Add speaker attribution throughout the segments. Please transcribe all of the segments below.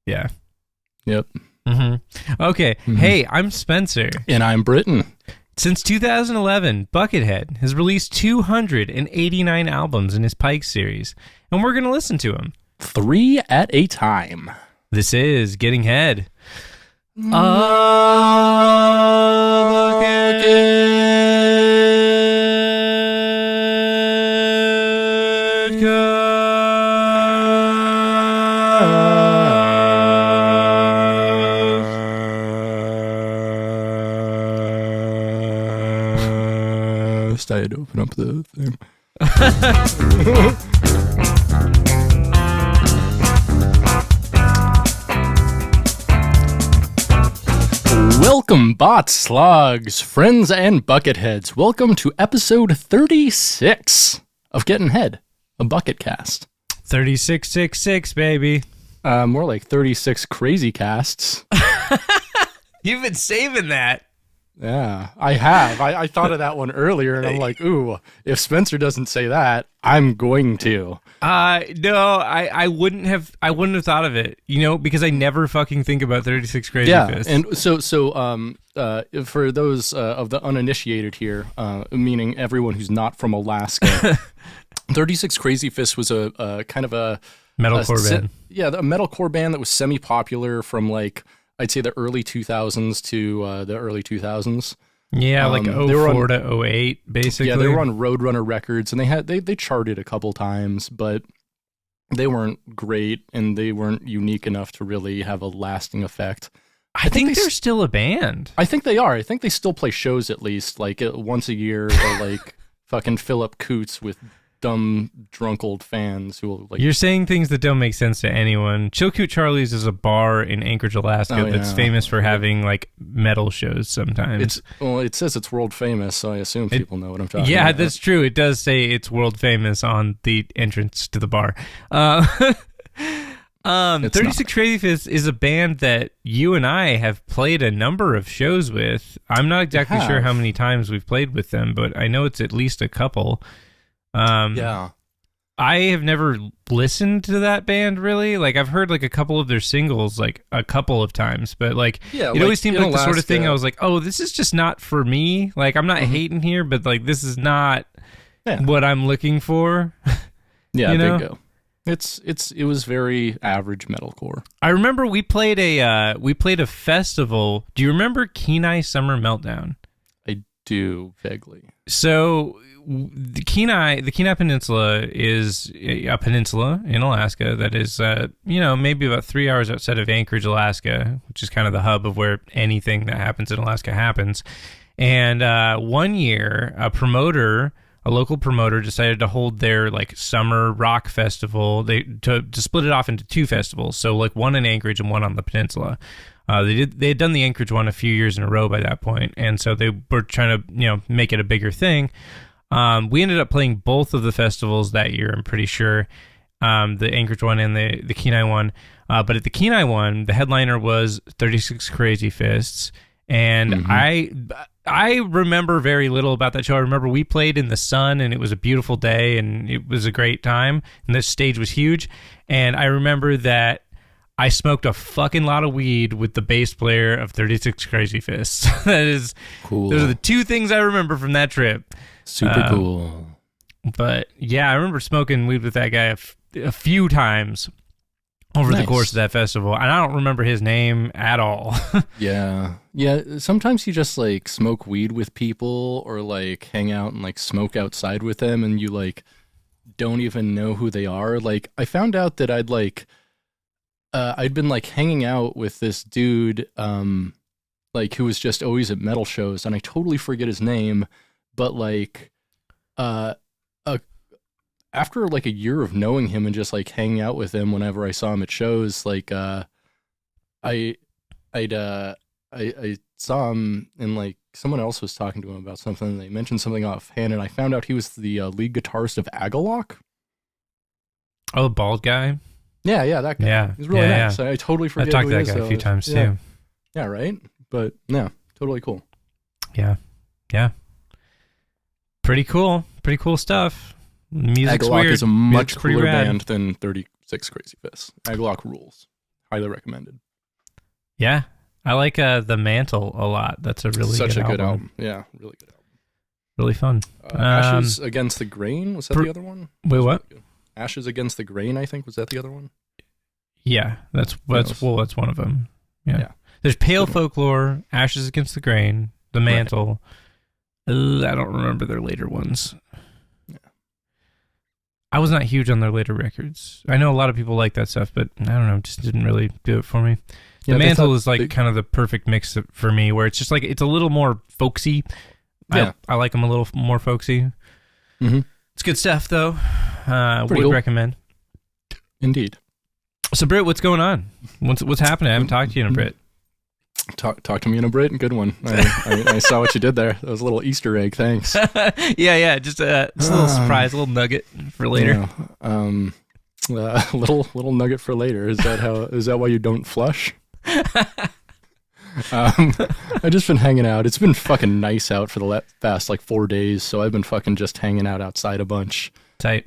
Speaker 1: Yeah.
Speaker 2: Yep.
Speaker 1: Mm-hmm. Okay. Mm-hmm. Hey, I'm Spenser.
Speaker 2: And I'm Britton.
Speaker 1: Since 2011, Buckethead has released 289 albums in his Pikes series, and we're going to listen to them.
Speaker 2: 3 at a time.
Speaker 1: This is Getting Head.
Speaker 2: I had to open up the thing. Welcome, bots, slogs, friends, and bucketheads. Welcome to episode 36 of Gettin' Head, a Bucketcast.
Speaker 1: 3666, baby.
Speaker 2: More like 36 crazy casts.
Speaker 1: You've been saving that.
Speaker 2: Yeah, I have. I thought of that one earlier, and I'm like, ooh, if Spenser doesn't say that, I'm going to.
Speaker 1: No, I wouldn't have thought of it, because I never fucking think about 36 Crazy Fists.
Speaker 2: And so for those of the uninitiated here, meaning everyone who's not from Alaska, 36 Crazy Fists was a kind of a
Speaker 1: metalcore band.
Speaker 2: Yeah, a metalcore band that was semi-popular from like, I'd say the early 2000s to the early 2000s.
Speaker 1: Yeah, like 04 to 08, basically.
Speaker 2: Yeah, they were on Roadrunner Records, and they charted a couple times, but they weren't great, and they weren't unique enough to really have a lasting effect.
Speaker 1: I think they're still a band.
Speaker 2: I think they are. I think they still play shows at least, like once a year, or like fucking fill up coots with dumb, drunk old fans who will like...
Speaker 1: You're saying things that don't make sense to anyone. Chilkoot Charlie's is a bar in Anchorage, Alaska that's famous for having like metal shows sometimes.
Speaker 2: It says it's world famous, so I assume people know what I'm talking about.
Speaker 1: Yeah, that's true. It does say it's world famous on the entrance to the bar. 36 Crazy Fists is a band that you and I have played a number of shows with. I'm not exactly sure how many times we've played with them, but I know it's at least a couple. I have never listened to that band really. Like I've heard like a couple of their singles like a couple of times, but like it always seemed like the sort of thing I was like, oh, this is just not for me. Like I'm not hating here, but like this is not what I'm looking for.
Speaker 2: Yeah, bingo. It was very average metalcore.
Speaker 1: I remember we played a festival. Do you remember Kenai Summer Meltdown?
Speaker 2: I do vaguely.
Speaker 1: So the Kenai Peninsula is a peninsula in Alaska that is, maybe about 3 hours outside of Anchorage, Alaska, which is kind of the hub of where anything that happens in Alaska happens. And one year, a local promoter decided to hold their like summer rock festival. To split it off into two festivals, so like one in Anchorage and one on the peninsula. They had done the Anchorage one a few years in a row by that point, and so they were trying to make it a bigger thing. We ended up playing both of the festivals that year, I'm pretty sure, the Anchorage one and the Kenai one. But at the Kenai one, the headliner was 36 Crazy Fists, and I remember very little about that show. I remember we played in the sun, and it was a beautiful day, and it was a great time, and the stage was huge. And I remember that I smoked a fucking lot of weed with the bass player of 36 Crazy Fists. That is cool. Those are the two things I remember from that trip.
Speaker 2: Super cool.
Speaker 1: But yeah, I remember smoking weed with that guy a few times over the course of that festival, and I don't remember his name at all.
Speaker 2: Yeah. Sometimes you just like smoke weed with people, or like hang out and like smoke outside with them, and you like don't even know who they are. Like I found out that I'd been like hanging out with this dude, like who was just always at metal shows, and I totally forget his name. But like, after like a year of knowing him and just like hanging out with him whenever I saw him at shows, like I saw him and like someone else was talking to him about something. And they mentioned something offhand, and I found out he was the lead guitarist of Agalloch.
Speaker 1: Oh, the bald guy.
Speaker 2: Yeah, that guy.
Speaker 1: Yeah,
Speaker 2: he's really nice. I totally forget.
Speaker 1: I've talked to that guy a few times too.
Speaker 2: Yeah, right. But yeah, totally cool.
Speaker 1: Yeah. Pretty cool stuff. Music's
Speaker 2: Agalloch
Speaker 1: weird.
Speaker 2: is a much cooler band than 36 Crazy Fists. Agalloch rules. highly recommended.
Speaker 1: Yeah, I like The Mantle a lot. That's a really
Speaker 2: Such
Speaker 1: good
Speaker 2: a good album. Yeah, really good album.
Speaker 1: Really fun.
Speaker 2: Ashes Against the Grain, was that the other one?
Speaker 1: Wait, what?
Speaker 2: Really Ashes Against the Grain, I think, was that the other one?
Speaker 1: Yeah, that's one of them. Yeah. There's Pale Folklore, Ashes Against the Grain, The Mantle. Right. I don't remember their later ones. Yeah. I was not huge on their later records. I know a lot of people like that stuff, but I don't know, it just didn't really do it for me. The Mantle is like kind of the perfect mix for me, where it's just like, it's a little more folksy. Yeah. I like them a little more folksy.
Speaker 2: Mm-hmm.
Speaker 1: It's good stuff, though. Would
Speaker 2: cool.
Speaker 1: recommend.
Speaker 2: Indeed.
Speaker 1: So, Britt, what's going on? What's happening? I haven't talked to you in a Brit.
Speaker 2: Talk to me in a Brit. Good one. I saw what you did there. That was a little Easter egg. Thanks.
Speaker 1: Yeah. Just a little surprise, a little nugget for later.
Speaker 2: Little nugget for later. Is that why you don't flush? I've just been hanging out. It's been fucking nice out for the past like 4 days, so I've been fucking just hanging out outside a bunch.
Speaker 1: Tight.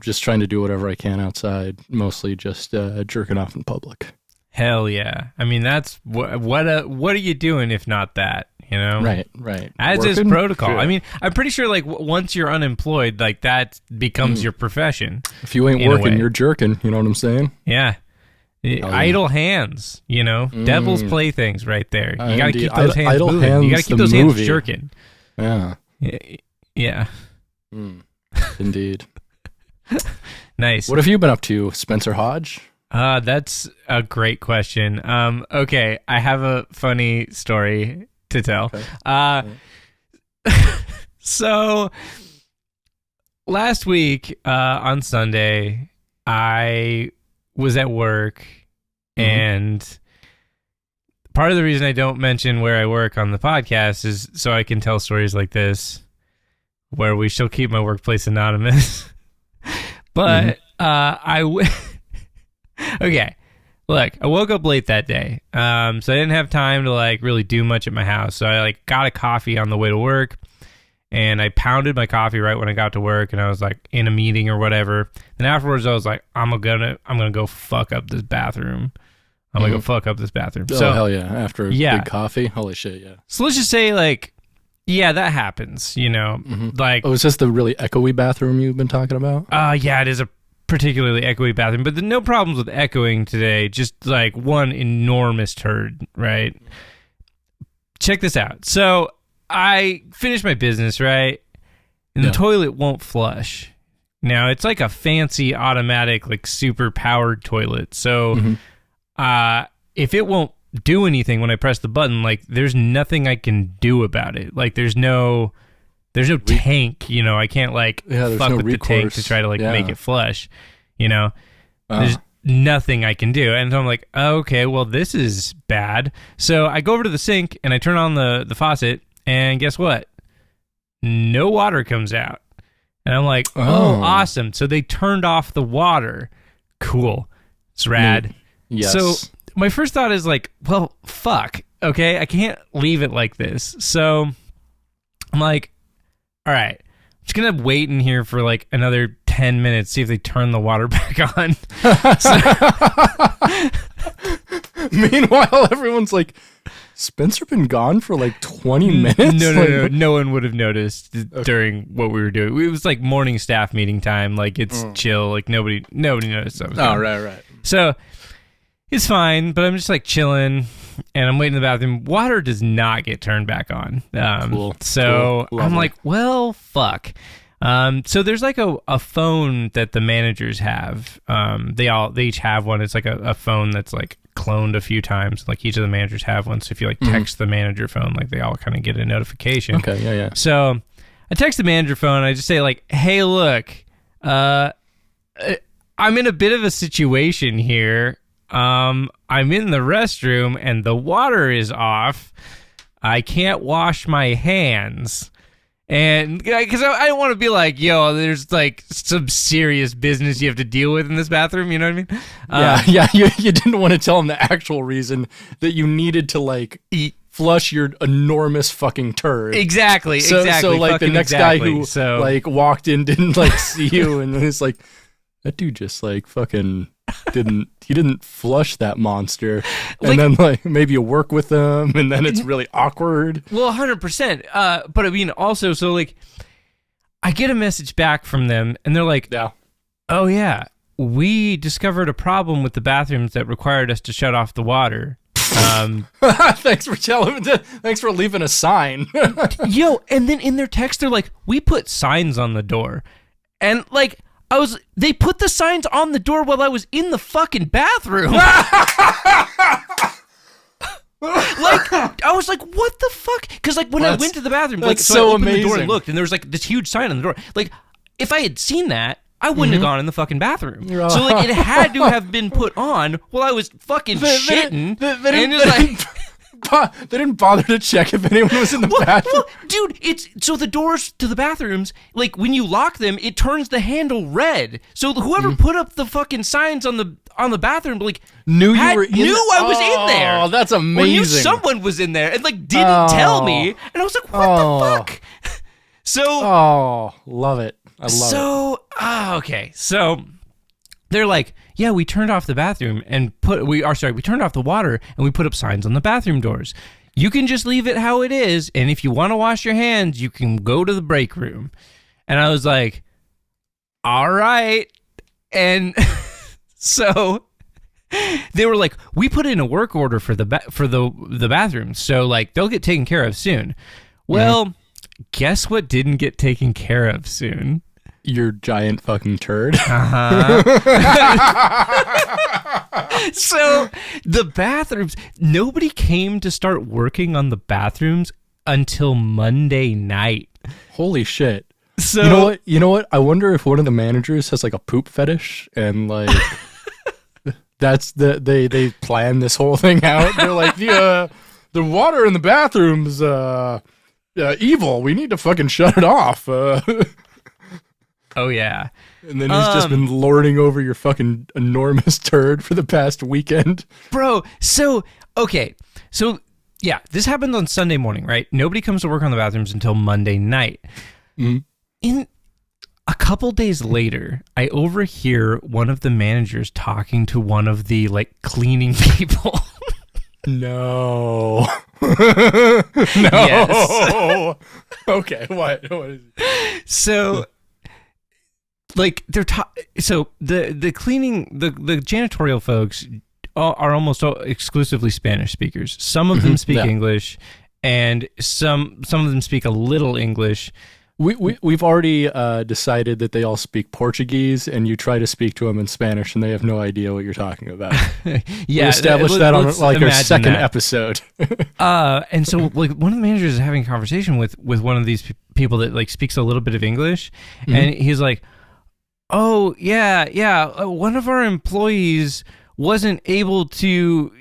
Speaker 2: Just trying to do whatever I can outside, mostly just jerking off in public.
Speaker 1: Hell yeah. I mean, that's what are you doing if not that, you know?
Speaker 2: Right.
Speaker 1: As is protocol. Sure. I mean, I'm pretty sure like once you're unemployed, like that becomes your profession.
Speaker 2: If you ain't working, you're jerking, you know what I'm saying?
Speaker 1: Yeah. Idle hands, you know, devil's playthings right there. You got to keep those hands moving. You got to keep those hands jerking.
Speaker 2: Yeah.
Speaker 1: Yeah.
Speaker 2: Indeed.
Speaker 1: Nice.
Speaker 2: What have you been up to, Spenser Hodge?
Speaker 1: That's a great question. Okay, I have a funny story to tell. Okay. So last week on Sunday, I was at work, and part of the reason I don't mention where I work on the podcast is so I can tell stories like this, where we shall keep my workplace anonymous. But okay, look, I woke up late that day, so I didn't have time to like really do much at my house. So I like got a coffee on the way to work, and I pounded my coffee right when I got to work, and I was like in a meeting or whatever. And afterwards, I was like, I'm gonna go fuck up this bathroom. I'm gonna go fuck up this bathroom.
Speaker 2: Oh,
Speaker 1: so
Speaker 2: hell yeah! After a big coffee, holy shit, yeah.
Speaker 1: So let's just say like, yeah, that happens. You know, like.
Speaker 2: Oh, is this the really echoey bathroom you've been talking about?
Speaker 1: Yeah, it is a particularly echoey bathroom, but no problems with echoing today. Just like one enormous turd, right? Check this out. So I finished my business, right? And the toilet won't flush. Now, it's like a fancy automatic, like super powered toilet. So if it won't do anything when I press the button, like there's nothing I can do about it. Like there's no tank, you know, I can't like fuck with the tank to try to like make it flush, you know. There's nothing I can do. And so I'm like, okay, well, this is bad. So I go over to the sink and I turn on the faucet, and guess what? No water comes out. And I'm like, oh, awesome. So they turned off the water. Cool. It's rad.
Speaker 2: Yes.
Speaker 1: So my first thought is like, well, fuck. Okay, I can't leave it like this. So I'm like, all right, I'm just going to wait in here for like another 10 minutes, see if they turn the water back on.
Speaker 2: Meanwhile, everyone's like, Spenser been gone for like 20 minutes?
Speaker 1: No. No one would have noticed during what we were doing. It was like morning staff meeting time. Like it's chill. Like nobody noticed.
Speaker 2: Right.
Speaker 1: So it's fine, but I'm just like chilling and I'm waiting in the bathroom. Water does not get turned back on.
Speaker 2: Cool.
Speaker 1: So I'm like, well, fuck. So there's like a phone that the managers have. They each have one. It's like a phone that's like cloned a few times. Like each of the managers have one. So if you like text the manager phone, like they all kind of get a notification.
Speaker 2: Okay, yeah.
Speaker 1: So I text the manager phone. And I just say like, hey, look, I'm in a bit of a situation here. I'm in the restroom and the water is off. I can't wash my hands. And because I don't want to be like, yo, there's like some serious business you have to deal with in this bathroom. You know what I
Speaker 2: mean? You didn't want to tell him the actual reason that you needed to like flush your enormous fucking turd.
Speaker 1: Exactly.
Speaker 2: So like the next guy who like walked in didn't like see you and it's like, that dude just like fucking didn't flush that monster. And then like maybe you work with them and then it's really awkward.
Speaker 1: Well, 100%. But I mean, also, so like, I get a message back from them and they're like,
Speaker 2: Yeah.
Speaker 1: oh yeah, we discovered a problem with the bathrooms that required us to shut off the water.
Speaker 2: Thanks for leaving a sign.
Speaker 1: Yo, and then in their text, they're like, we put signs on the door. And like, they put the signs on the door while I was in the fucking bathroom. Like, I was like, what the fuck? Because like when I went to the bathroom, like, so I opened the door and looked, and there was like this huge sign on the door. Like, if I had seen that, I wouldn't have gone in the fucking bathroom. So like, it had to have been put on while I was fucking shitting.
Speaker 2: They didn't bother to check if anyone was in the bathroom.
Speaker 1: Well, dude, so the doors to the bathrooms, like when you lock them, it turns the handle red. So whoever put up the fucking signs on the bathroom, like
Speaker 2: knew
Speaker 1: I was in there.
Speaker 2: Oh, that's amazing.
Speaker 1: Or knew someone was in there and like didn't tell me, and I was like, what the fuck? So
Speaker 2: love it. I love it.
Speaker 1: Okay. So they're like, yeah, we turned off the bathroom and we turned off the water and we put up signs on the bathroom doors. You can just leave it how it is, and if you want to wash your hands, you can go to the break room. And I was like, all right. And so they were like, we put in a work order for the bathrooms, so like they'll get taken care of soon. Well, guess what didn't get taken care of soon?
Speaker 2: Your giant fucking turd.
Speaker 1: So the bathrooms, nobody came to start working on the bathrooms until Monday night.
Speaker 2: Holy shit.
Speaker 1: So
Speaker 2: you know what? I wonder if one of the managers has like a poop fetish and like that's they plan this whole thing out. They're like, the water in the bathroom's evil. We need to fucking shut it off.
Speaker 1: Oh, yeah.
Speaker 2: And then he's just been lording over your fucking enormous turd for the past weekend.
Speaker 1: Bro, so, okay. So, yeah, this happened on Sunday morning, right? Nobody comes to work on the bathrooms until Monday night.
Speaker 2: Mm-hmm.
Speaker 1: In a couple days later, I overhear one of the managers talking to one of the, like, cleaning people.
Speaker 2: No.
Speaker 1: Yes.
Speaker 2: Okay, what is it?
Speaker 1: So, like, so the cleaning, the janitorial folks are almost exclusively Spanish speakers. Some of them speak English, and some of them speak a little English.
Speaker 2: We've already decided that they all speak Portuguese, and you try to speak to them in Spanish, and they have no idea what you're talking about.
Speaker 1: Yeah,
Speaker 2: we established that on like our second episode.
Speaker 1: And so, like, one of the managers is having a conversation with one of these people that like speaks a little bit of English, and he's like, "Oh yeah, one of our employees wasn't able to,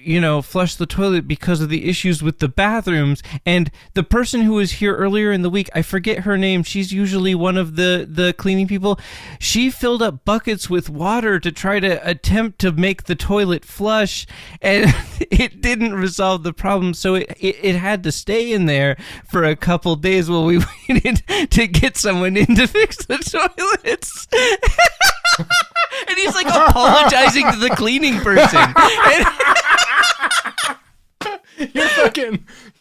Speaker 1: flush the toilet because of the issues with the bathrooms. And the person who was here earlier in the week, I forget her name. She's usually one of the cleaning people. She filled up buckets with water to try to attempt to make the toilet flush, and it didn't resolve the problem. So it had to stay in there for a couple days while we waited to get someone in to fix the toilets." And he's like apologizing to the cleaning person.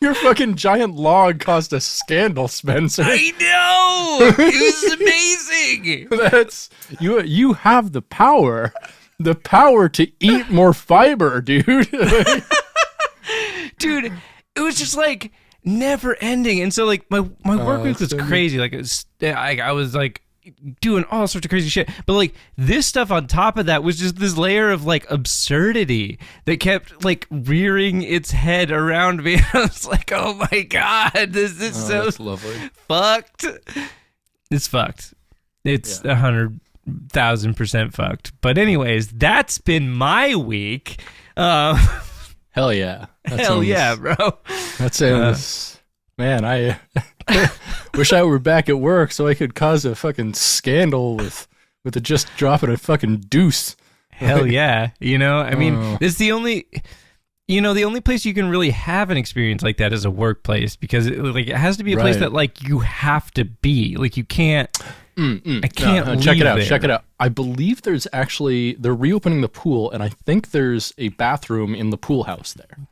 Speaker 2: Your fucking giant log caused a scandal, Spenser.
Speaker 1: I know. It was amazing.
Speaker 2: You have the power to eat more fiber, dude.
Speaker 1: Dude, it was just like never ending. And so like my work week was crazy. Like I was like doing all sorts of crazy shit, but like this stuff on top of that was just this layer of like absurdity that kept like rearing its head around me. I was like, oh my god, this is so
Speaker 2: lovely.
Speaker 1: Fucked. It's fucked. It's 100,000% fucked. But anyways, that's been my week.
Speaker 2: Hell yeah.
Speaker 1: Hell yeah, bro.
Speaker 2: That sounds man, I wish I were back at work so I could cause a fucking scandal with just dropping a fucking deuce.
Speaker 1: Hell yeah. I mean, it's the only... The only place you can really have an experience like that is a workplace, because it has to be a place that like you have to be. Like you can't. I can't leave
Speaker 2: check it out.
Speaker 1: there.
Speaker 2: Check it out. I believe they're reopening the pool, and I think there's a bathroom in the pool house there.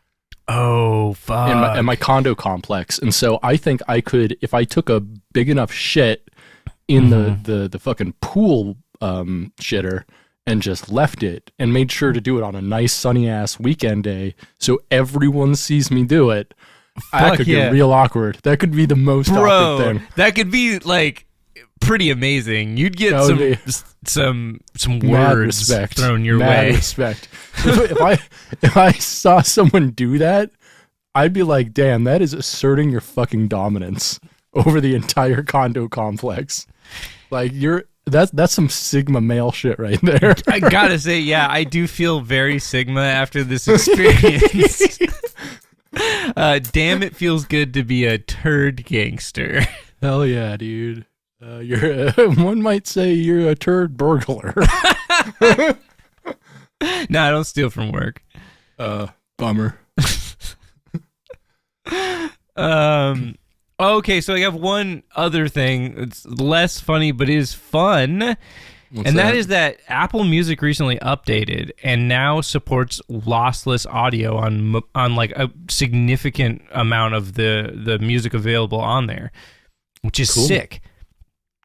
Speaker 1: Oh fuck!
Speaker 2: In my condo complex, and so I think I could, if I took a big enough shit in the fucking pool shitter and just left it and made sure to do it on a nice sunny ass weekend day, so everyone sees me do it. That could get real awkward. That could be the most awkward thing.
Speaker 1: That could be like pretty amazing. You'd get some words thrown your way.
Speaker 2: Respect. if I saw someone do that, I'd be like, damn, that is asserting your fucking dominance over the entire condo complex. Like that's some Sigma male shit right there.
Speaker 1: I gotta say, yeah, I do feel very Sigma after this experience. Damn, it feels good to be a turd gangster.
Speaker 2: Hell yeah, dude. You're one might say you're a turd burglar.
Speaker 1: No, I don't steal from work.
Speaker 2: Bummer.
Speaker 1: Okay, so I have one other thing. It's less funny, but is fun.
Speaker 2: What's
Speaker 1: that is that Apple Music recently updated and now supports lossless audio on like a significant amount of the music available on there, which is sick.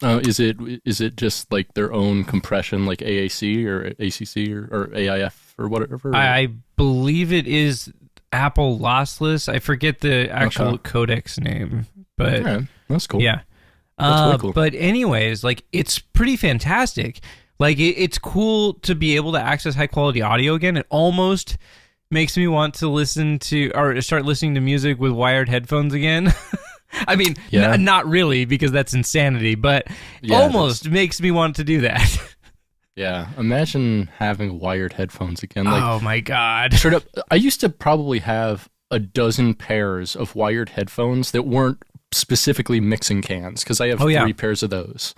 Speaker 2: Is it just like their own compression, like AAC or ACC or AIF or whatever?
Speaker 1: I believe it is Apple Lossless. I forget the actual codex name, but
Speaker 2: that's cool.
Speaker 1: Yeah.
Speaker 2: That's cool.
Speaker 1: But anyways, like it's pretty fantastic. Like it's cool to be able to access high quality audio again. It almost makes me want to listen to or start listening to music with wired headphones again. I mean, not really, because that's insanity, but almost makes me want to do that.
Speaker 2: Yeah, imagine having wired headphones again. Like,
Speaker 1: oh my God.
Speaker 2: Straight up, I used to probably have a dozen pairs of wired headphones that weren't specifically mixing cans, because I have 3 pairs of those,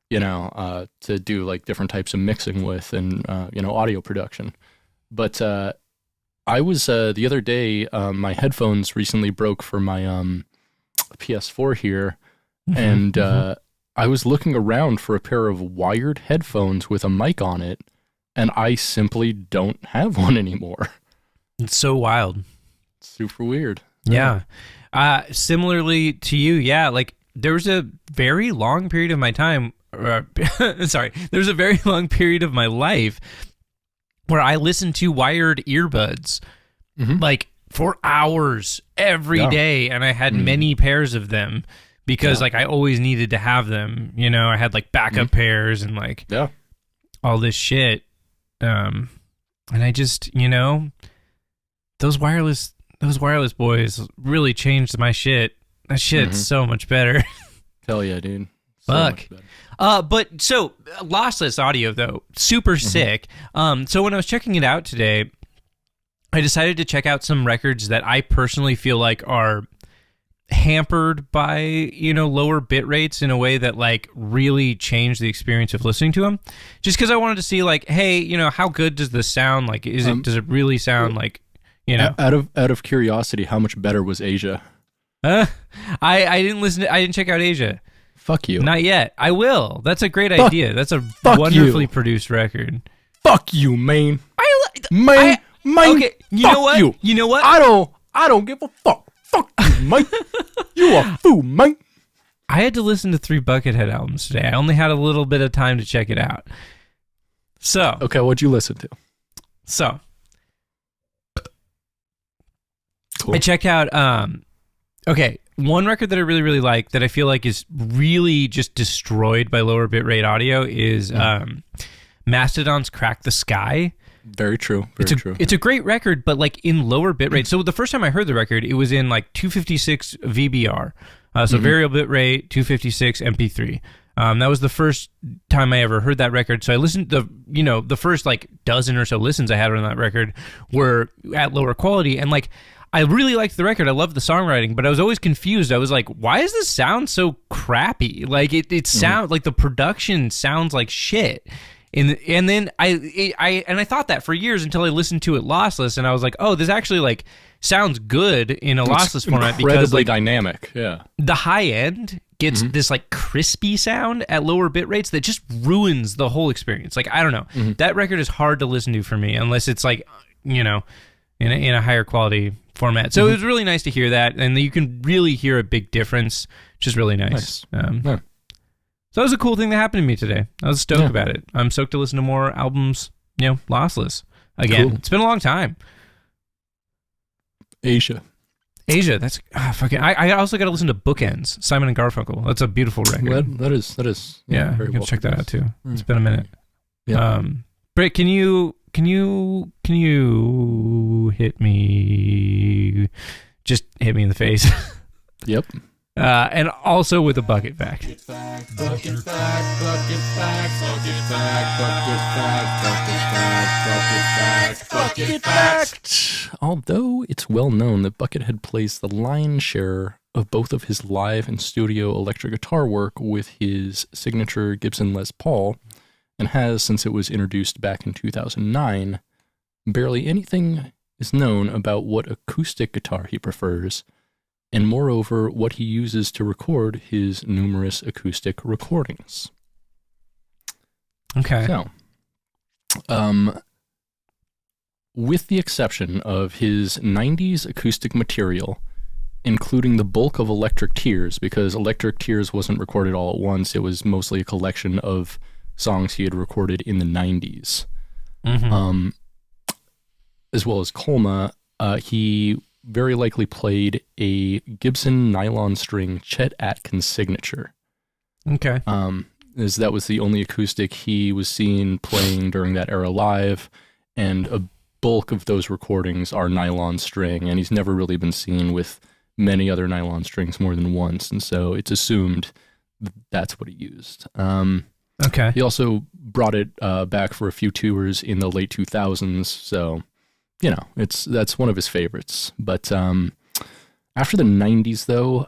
Speaker 2: to do like different types of mixing with and, audio production. But I was, the other day, my headphones recently broke for my PS4 here, and I was looking around for a pair of wired headphones with a mic on it, and I simply don't have one anymore.
Speaker 1: It's so wild.
Speaker 2: Super weird.
Speaker 1: Yeah. Similarly to you, like there was a very long period of my time, there's a very long period of my life where I listened to wired earbuds, like for hours every day, and I had many pairs of them because like I always needed to have them. I had like backup pairs and like all this shit. And I just, those wireless boys really changed my shit. That shit's so much better.
Speaker 2: Hell yeah, dude. So
Speaker 1: Fuck. But so lossless audio though, super sick. So when I was checking it out today, I decided to check out some records that I personally feel like are hampered by, lower bit rates in a way that like really changed the experience of listening to them. Just because I wanted to see like, hey, how good does this sound? Like, does it really sound like,
Speaker 2: Out of curiosity, how much better was Asia?
Speaker 1: I didn't check out Asia.
Speaker 2: Fuck you.
Speaker 1: Not yet. I will. That's a great idea. That's a wonderfully produced record.
Speaker 2: Fuck you, man.
Speaker 1: Man. Okay, you know what?
Speaker 2: You know what? I don't give a fuck. Fuck you, mate. You a fool, mate.
Speaker 1: I had to listen to 3 Buckethead albums today. I only had a little bit of time to check it out. So.
Speaker 2: Okay, what'd you listen to?
Speaker 1: So.
Speaker 2: Cool.
Speaker 1: I checked out, one record that I really, really like that I feel like is really just destroyed by lower bitrate audio is Mastodon's Crack the Sky.
Speaker 2: Very true. Very true.
Speaker 1: It's a great record, but like in lower bitrate. So the first time I heard the record, it was in like 256 VBR. So variable bitrate, 256 MP3. That was the first time I ever heard that record. So I listened to, the first like dozen or so listens I had on that record were at lower quality. And like, I really liked the record. I loved the songwriting, but I was always confused. I was like, why does this sound so crappy? Like it sounds like the production sounds like shit. And then I thought that for years until I listened to it lossless, and I was like, oh, this actually like sounds good in a lossless format because
Speaker 2: incredibly
Speaker 1: like
Speaker 2: dynamic. Yeah,
Speaker 1: the high end gets this like crispy sound at lower bit rates that just ruins the whole experience. Like I don't know, that record is hard to listen to for me unless it's like in a higher quality format. So it was really nice to hear that, and you can really hear a big difference, which is really nice.
Speaker 2: Yeah.
Speaker 1: So that was a cool thing that happened to me today. I was stoked about it. I'm stoked to listen to more albums, lossless again. Cool. It's been a long time.
Speaker 2: Asia,
Speaker 1: that's fucking. I also got to listen to Bookends, Simon and Garfunkel. That's a beautiful record.
Speaker 2: That is.
Speaker 1: Yeah,
Speaker 2: very
Speaker 1: you can
Speaker 2: well
Speaker 1: check that out too.
Speaker 2: Mm.
Speaker 1: It's been a minute.
Speaker 2: Yeah.
Speaker 1: Britt, can you hit me? Just hit me in the face.
Speaker 2: Yep.
Speaker 1: And also with a bucket fact.
Speaker 2: Bucket fact. Although it's well known that Buckethead plays the lion's share of both of his live and studio electric guitar work with his signature Gibson Les Paul, and has since it was introduced back in 2009, barely anything is known about what acoustic guitar he prefers, and moreover, what he uses to record his numerous acoustic recordings.
Speaker 1: Okay.
Speaker 2: So, with the exception of his 90s acoustic material, including the bulk of Electric Tears, because Electric Tears wasn't recorded all at once, it was mostly a collection of songs he had recorded in the 90s. As well as Colma, he very likely played a Gibson nylon string Chet Atkins signature.
Speaker 1: Okay.
Speaker 2: As that was the only acoustic he was seen playing during that era live, and a bulk of those recordings are nylon string, and he's never really been seen with many other nylon strings more than once, and so it's assumed that's what he used.
Speaker 1: Okay.
Speaker 2: He also brought it back for a few tours in the late 2000s, so that's one of his favorites. But after the 90s, though,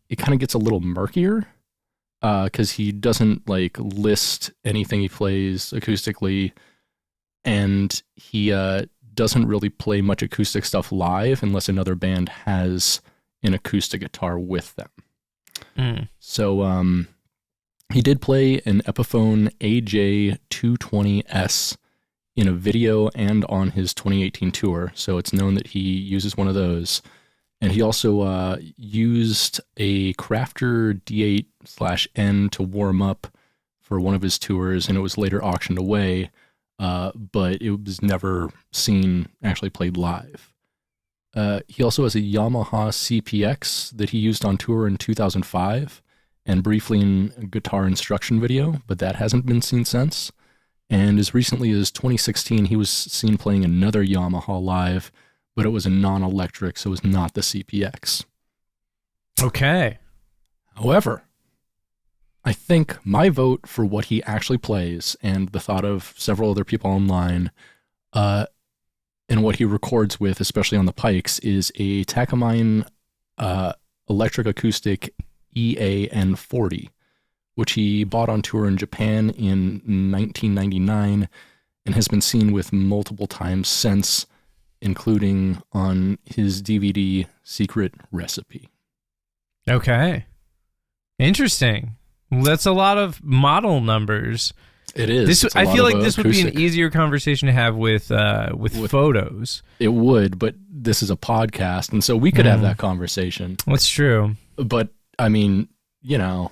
Speaker 2: it kind of gets a little murkier because he doesn't like list anything he plays acoustically, and he doesn't really play much acoustic stuff live unless another band has an acoustic guitar with them. So he did play an Epiphone AJ220S in a video and on his 2018 tour, so it's known that he uses one of those. And he also used a Crafter D8/N to warm up for one of his tours, and it was later auctioned away, but it was never seen actually played live. He also has a Yamaha CPX that he used on tour in 2005, and briefly in a guitar instruction video, but that hasn't been seen since. And as recently as 2016, he was seen playing another Yamaha live, but it was a non-electric, so it was not the CPX.
Speaker 1: Okay.
Speaker 2: However, I think my vote for what he actually plays, and the thought of several other people online, and what he records with, especially on the Pikes, is a Takamine electric acoustic EAN40, which he bought on tour in Japan in 1999 and has been seen with multiple times since, including on his DVD Secret Recipe.
Speaker 1: Okay. Interesting. That's a lot of model numbers.
Speaker 2: It is.
Speaker 1: I feel like this would be an easier conversation to have with photos.
Speaker 2: It would, but this is a podcast, and so we could have that conversation.
Speaker 1: That's true.
Speaker 2: But, I mean, you don't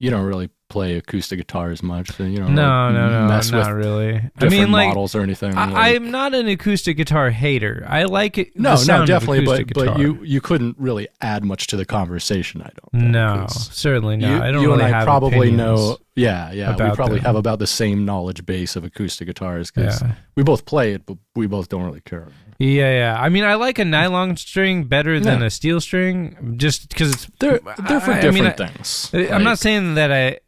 Speaker 2: really play acoustic guitars much, so you don't mess with
Speaker 1: not really.
Speaker 2: different models or anything.
Speaker 1: I'm not an acoustic guitar hater. I like it.
Speaker 2: No, definitely,
Speaker 1: but
Speaker 2: you couldn't really add much to the conversation. I don't think.
Speaker 1: No, certainly not. I don't
Speaker 2: you
Speaker 1: really
Speaker 2: and I
Speaker 1: have
Speaker 2: probably
Speaker 1: opinions.
Speaker 2: know. Yeah, we probably
Speaker 1: them.
Speaker 2: have about the same knowledge base of acoustic guitars because we both play it, but we both don't really care.
Speaker 1: Yeah. I mean, I like a nylon string better than a steel string, just because
Speaker 2: they're for different things.
Speaker 1: I'm not saying that I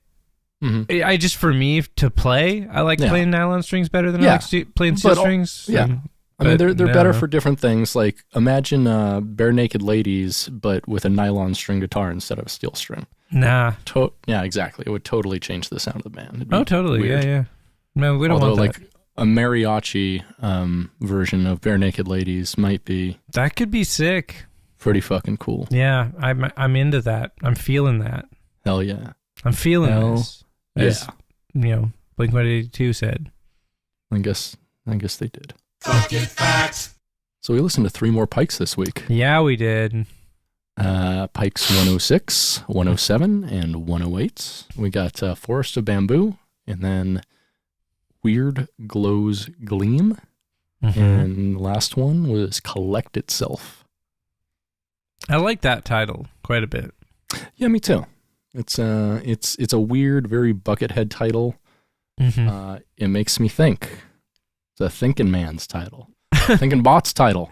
Speaker 1: just, for me to play, I like playing nylon strings better than I like playing steel strings.
Speaker 2: Yeah. I mean, they're better for different things. Like, imagine Bare Naked Ladies, but with a nylon string guitar instead of a steel string.
Speaker 1: Nah.
Speaker 2: Yeah, exactly. It would totally change the sound of the band.
Speaker 1: Oh, totally.
Speaker 2: Weird.
Speaker 1: Yeah. No, we don't
Speaker 2: Although,
Speaker 1: want that.
Speaker 2: like a mariachi version of Bare Naked Ladies might be
Speaker 1: That could be sick.
Speaker 2: pretty fucking cool.
Speaker 1: Yeah, I'm into that. I'm feeling that.
Speaker 2: Hell yeah.
Speaker 1: I'm feeling
Speaker 2: Hell
Speaker 1: this. As, Blink-182 said.
Speaker 2: I guess they did.
Speaker 3: Fucking facts.
Speaker 2: So we listened to 3 more Pikes this week.
Speaker 1: Yeah, we did.
Speaker 2: Pikes 106, 107, and 108. We got Forest of Bamboo, and then Weird Glows Gleam,
Speaker 1: Mm-hmm.
Speaker 2: and the last one was Collect Itself.
Speaker 1: I like that title quite a bit.
Speaker 2: Yeah, me too. It's a weird, very Buckethead title.
Speaker 1: Mm-hmm.
Speaker 2: It makes me think. It's a thinking man's title. Thinking bot's title.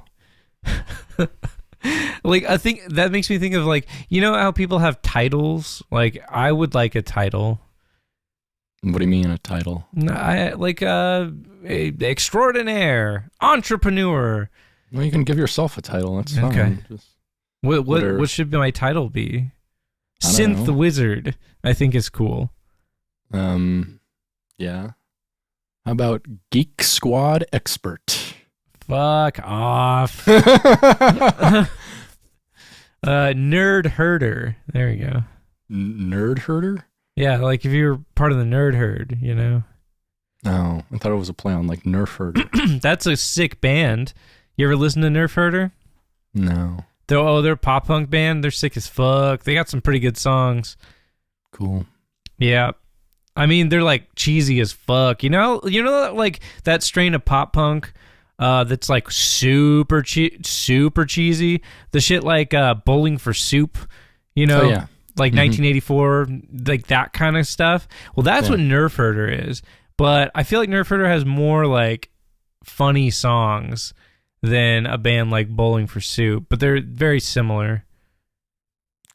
Speaker 1: Like, I think that makes me think of, like, you know how people have titles? Like, I would like a title.
Speaker 2: What do you mean a title?
Speaker 1: I like extraordinaire, entrepreneur.
Speaker 2: Well, you can give yourself a title. That's fine.
Speaker 1: Okay.
Speaker 2: Just,
Speaker 1: What should my title be?
Speaker 2: I don't
Speaker 1: Synth
Speaker 2: know.
Speaker 1: Wizard, I think is cool.
Speaker 2: yeah. How about Geek Squad Expert?
Speaker 1: Fuck off. Nerd Herder. There we go.
Speaker 2: Nerd Herder?
Speaker 1: Yeah, like if you're part of the Nerd Herd, you know.
Speaker 2: Oh, I thought it was a play on like Nerf Herder.
Speaker 1: That's a sick band. You ever listen to Nerf Herder?
Speaker 2: No.
Speaker 1: They're a pop punk band. They're sick as fuck. They got some pretty good songs.
Speaker 2: Cool.
Speaker 1: Yeah. I mean, they're like cheesy as fuck. You know, like that strain of pop punk that's like super cheesy. The shit like Bowling for Soup, you know,
Speaker 2: Oh, yeah.
Speaker 1: like 1984, like that kind of stuff. Well, that's what Nerf Herder is. But I feel like Nerf Herder has more like funny songs than a band like Bowling for Soup, but they're very similar.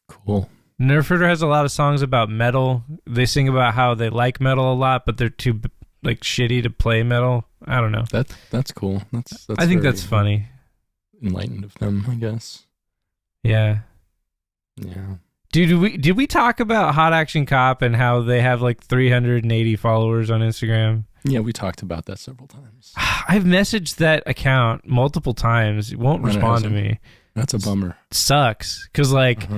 Speaker 2: Cool.
Speaker 1: Nerf Herder has a lot of songs about metal. They sing about how they like metal a lot, but they're too like shitty to play metal. I don't know.
Speaker 2: That's cool. That's
Speaker 1: I think
Speaker 2: very
Speaker 1: that's funny.
Speaker 2: enlightened of them, I guess.
Speaker 1: Yeah.
Speaker 2: Yeah.
Speaker 1: Dude, did we talk about Hot Action Cop and how they have like 380 followers on Instagram?
Speaker 2: Yeah, we talked about that several times.
Speaker 1: I've messaged that account multiple times. It won't
Speaker 2: And it
Speaker 1: respond to
Speaker 2: hasn't.
Speaker 1: me.
Speaker 2: That's a bummer.
Speaker 1: It sucks. Because like,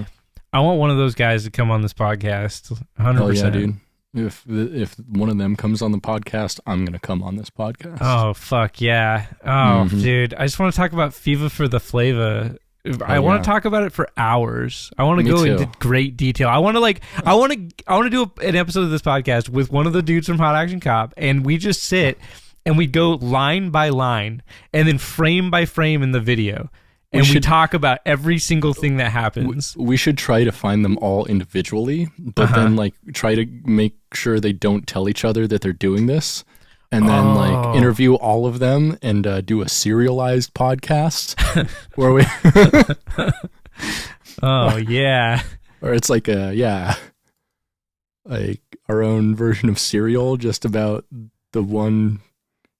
Speaker 1: I want one of those guys to come on this podcast. 100%.
Speaker 2: Oh yeah, dude. If one of them comes on the podcast, I'm gonna come on this podcast.
Speaker 1: Oh, fuck yeah. Oh, dude. I just want to talk about FIFA for the Flava. I want to talk about it for hours. I want to
Speaker 2: Me
Speaker 1: go
Speaker 2: too.
Speaker 1: into great detail. I want to do an episode of this podcast with one of the dudes from Hot Action Cop, and we just sit and we go line by line and then frame by frame in the video. And we talk about every single thing that happens.
Speaker 2: We should try to find them all individually, but then like try to make sure they don't tell each other that they're doing this. And then like interview all of them and do a serialized podcast where we
Speaker 1: Oh yeah.
Speaker 2: or it's like like our own version of Serial, just about the one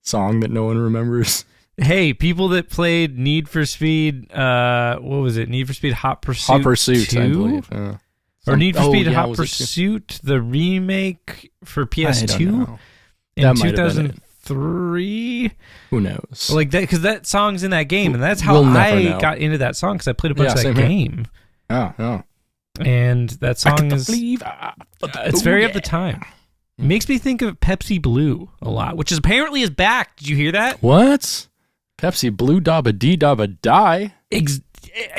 Speaker 2: song that no one remembers.
Speaker 1: Hey, people that played Need for Speed, what was it? Need for Speed Hot Pursuit.
Speaker 2: Hot Pursuit,
Speaker 1: 2?
Speaker 2: I believe.
Speaker 1: Or Need for Speed Hot
Speaker 2: was it 2?
Speaker 1: Pursuit, the remake for
Speaker 2: I
Speaker 1: PS2
Speaker 2: don't know.
Speaker 1: in
Speaker 2: That might have been it.
Speaker 1: 2003.
Speaker 2: Who knows?
Speaker 1: Like that, because that song's in that game, and that's how
Speaker 2: We'll never
Speaker 1: I
Speaker 2: know.
Speaker 1: got into that song, because I played a bunch of that
Speaker 2: same here.
Speaker 1: game.
Speaker 2: Oh.
Speaker 1: And that song is it's very of the time. It makes me think of Pepsi Blue a lot, which is apparently is back. Did you hear that?
Speaker 2: What? Pepsi Blue Dabba Dee Dabba Die?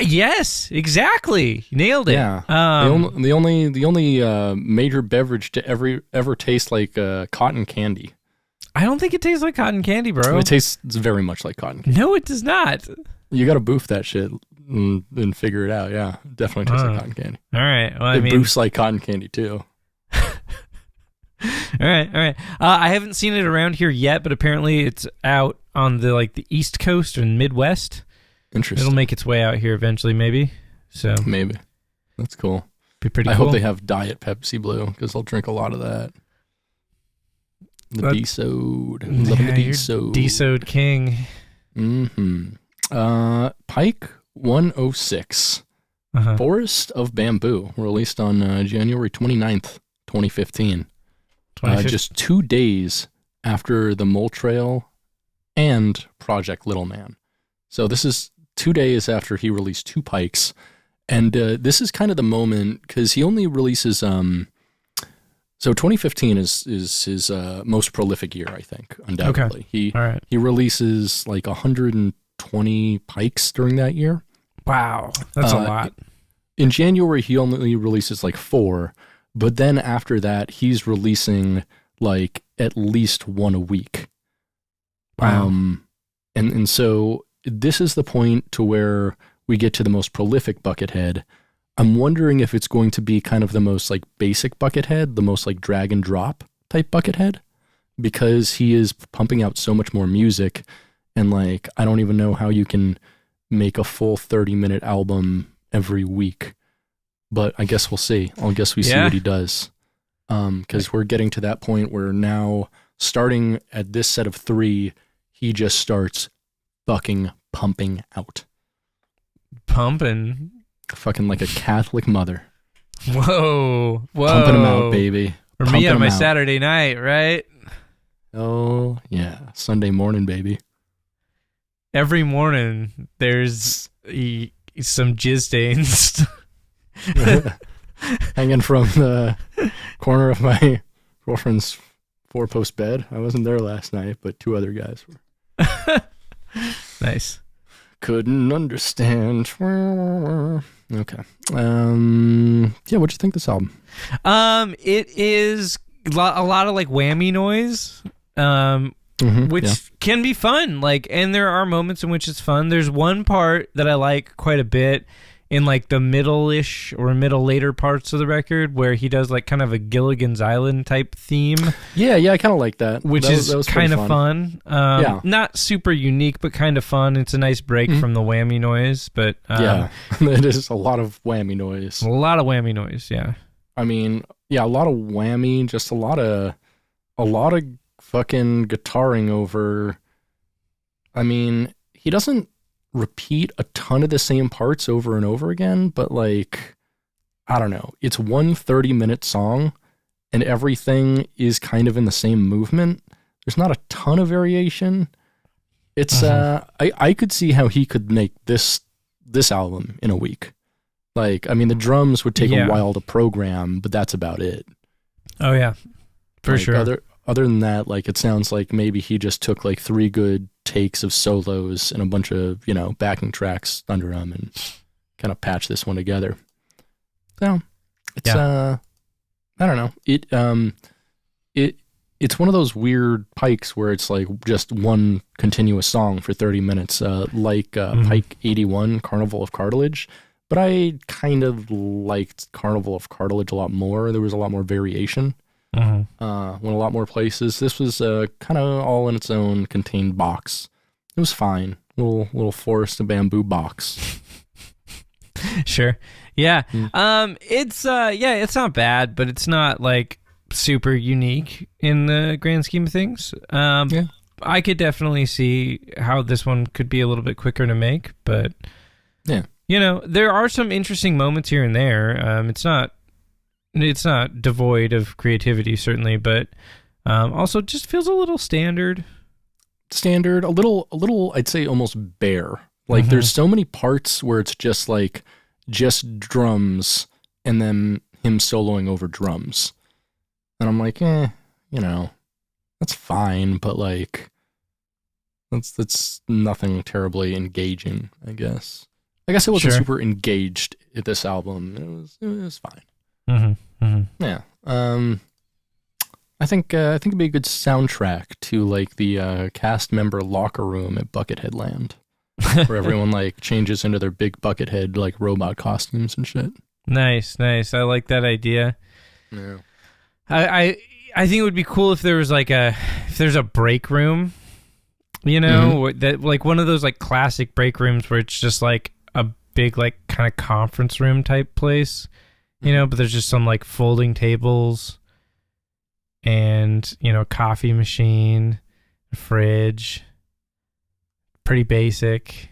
Speaker 1: Yes, exactly. You nailed it.
Speaker 2: Yeah. The only major beverage to ever taste like cotton candy.
Speaker 1: I don't think it tastes like cotton candy, bro.
Speaker 2: It tastes very much like cotton candy.
Speaker 1: No, it does not.
Speaker 2: You got to boof that shit and figure it out. Yeah, it definitely tastes like cotton candy.
Speaker 1: All right. Well,
Speaker 2: It boofs like cotton candy too.
Speaker 1: All right. I haven't seen it around here yet, but apparently it's out on the East Coast and Midwest.
Speaker 2: Interesting.
Speaker 1: It'll make its way out here eventually, maybe. So
Speaker 2: Maybe. That's cool.
Speaker 1: be pretty
Speaker 2: I
Speaker 1: cool.
Speaker 2: hope they have Diet Pepsi Blue because I'll drink a lot of that. The D-Sode. Loving the D-Sode.
Speaker 1: D-Sode King.
Speaker 2: Pike 106. Forest of Bamboo. Released on January 29th, 2015. Just 2 days after the Mole Trail and Project Little Man. So this is 2 days after he released two Pikes. And this is kind of the moment, because he only releases... so 2015 is his most prolific year, I think, undoubtedly.
Speaker 1: Okay.
Speaker 2: He releases like 120 Pikes during that year.
Speaker 1: Wow, that's a lot.
Speaker 2: In January, he only releases like 4, but then after that, he's releasing like at least one a week.
Speaker 1: Wow.
Speaker 2: And so this is the point to where we get to the most prolific Buckethead. I'm wondering if it's going to be kind of the most like basic Buckethead, the most like drag and drop type Buckethead, because he is pumping out so much more music, and like I don't even know how you can make a full 30-minute album every week, but I guess we'll see. I guess we see what he does, because we're getting to that point where now, starting at this set of 3, he just starts fucking pumping out.
Speaker 1: Pumping?
Speaker 2: Fucking like a Catholic mother.
Speaker 1: Whoa.
Speaker 2: Pumping them out, baby.
Speaker 1: For me on my Saturday night, right?
Speaker 2: Oh, yeah. Sunday morning, baby.
Speaker 1: Every morning, there's some jizz stains.
Speaker 2: Hanging from the corner of my girlfriend's 4-post bed. I wasn't there last night, but 2 other guys were.
Speaker 1: Nice.
Speaker 2: Couldn't understand. Okay. Yeah, what'd you think of this album?
Speaker 1: It is a lot of like whammy noise, which can be fun. Like, and there are moments in which it's fun. There's one part that I like quite a bit in like the middle-ish or middle later parts of the record, where he does like kind of a Gilligan's Island type theme.
Speaker 2: Yeah, I kind of like that.
Speaker 1: Which is kind of fun. Not super unique, but kind of fun. It's a nice break from the whammy noise. But
Speaker 2: it is a lot of whammy noise.
Speaker 1: A lot of whammy noise, yeah.
Speaker 2: I mean, yeah, a lot of whammy, just a lot of fucking guitaring over. I mean, he doesn't repeat a ton of the same parts over and over again, but like, I don't know, it's one 30-minute song and everything is kind of in the same movement. There's not a ton of variation. It's I could see how he could make this album in a week. Like, I mean, the drums would take a while to program, but that's about it.
Speaker 1: Oh yeah, for sure.
Speaker 2: Other than that, like, it sounds like maybe he just took like 3 good takes of solos and a bunch of, backing tracks under him and kind of patched this one together. So it's I don't know. It's one of those weird Pikes where it's like just one continuous song for 30 minutes, like Pike 81, Carnival of Cartilage. But I kind of liked Carnival of Cartilage a lot more. There was a lot more variation. Went a lot more places. This was kind of all in its own contained box. It was fine. Little forest of bamboo box.
Speaker 1: Sure. Yeah. It's not bad, but it's not like super unique in the grand scheme of things. I could definitely see how this one could be a little bit quicker to make, but there are some interesting moments here and there. It's not devoid of creativity, certainly, but also just feels a little standard.
Speaker 2: A little, I'd say almost bare. Like, there's so many parts where it's just like, just drums and then him soloing over drums. And I'm like, that's fine, but like, that's nothing terribly engaging, I guess. I guess it wasn't super engaged at this album. It was fine. Yeah. I think it'd be a good soundtrack to like the cast member locker room at Buckethead Land, where everyone like changes into their big Buckethead like robot costumes and shit. Nice.
Speaker 1: I like that idea.
Speaker 2: Yeah.
Speaker 1: I think it would be cool if there was like if there's a break room, that like one of those like classic break rooms where it's just like a big like kind of conference room type place. But there's just some like folding tables and, coffee machine, fridge. Pretty basic.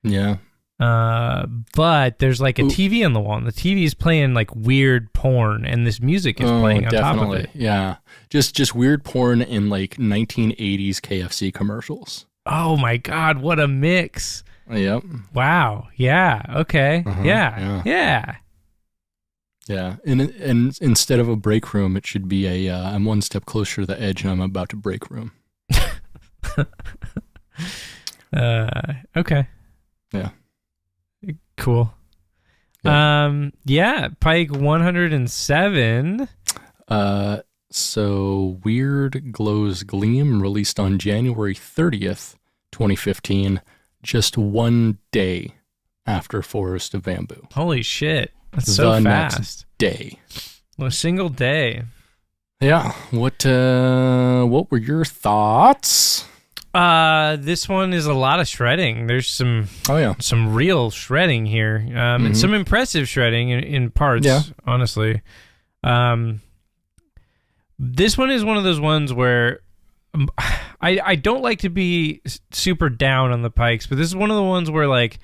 Speaker 2: Yeah.
Speaker 1: But there's like a TV on the wall, and the TV is playing like weird porn, and this music is playing on top of it.
Speaker 2: Yeah, just weird porn in like 1980s KFC commercials.
Speaker 1: Oh my God, what a mix!
Speaker 2: Yep.
Speaker 1: Wow. Yeah. Okay. Yeah.
Speaker 2: And instead of a break room, it should be I'm one step closer to the edge, and I'm about to break room.
Speaker 1: Okay.
Speaker 2: Yeah.
Speaker 1: Cool. Pike 107.
Speaker 2: So Weird Glows Gleam released on January 30th, 2015, just one day after Forest of Bamboo.
Speaker 1: Holy shit. That's so fast.
Speaker 2: Next day.
Speaker 1: A single day.
Speaker 2: Yeah. What were your thoughts?
Speaker 1: This one is a lot of shredding. There's some real shredding here. And some impressive shredding in parts, honestly. This one is one of those ones where I don't like to be super down on the Pikes, but this is one of the ones where like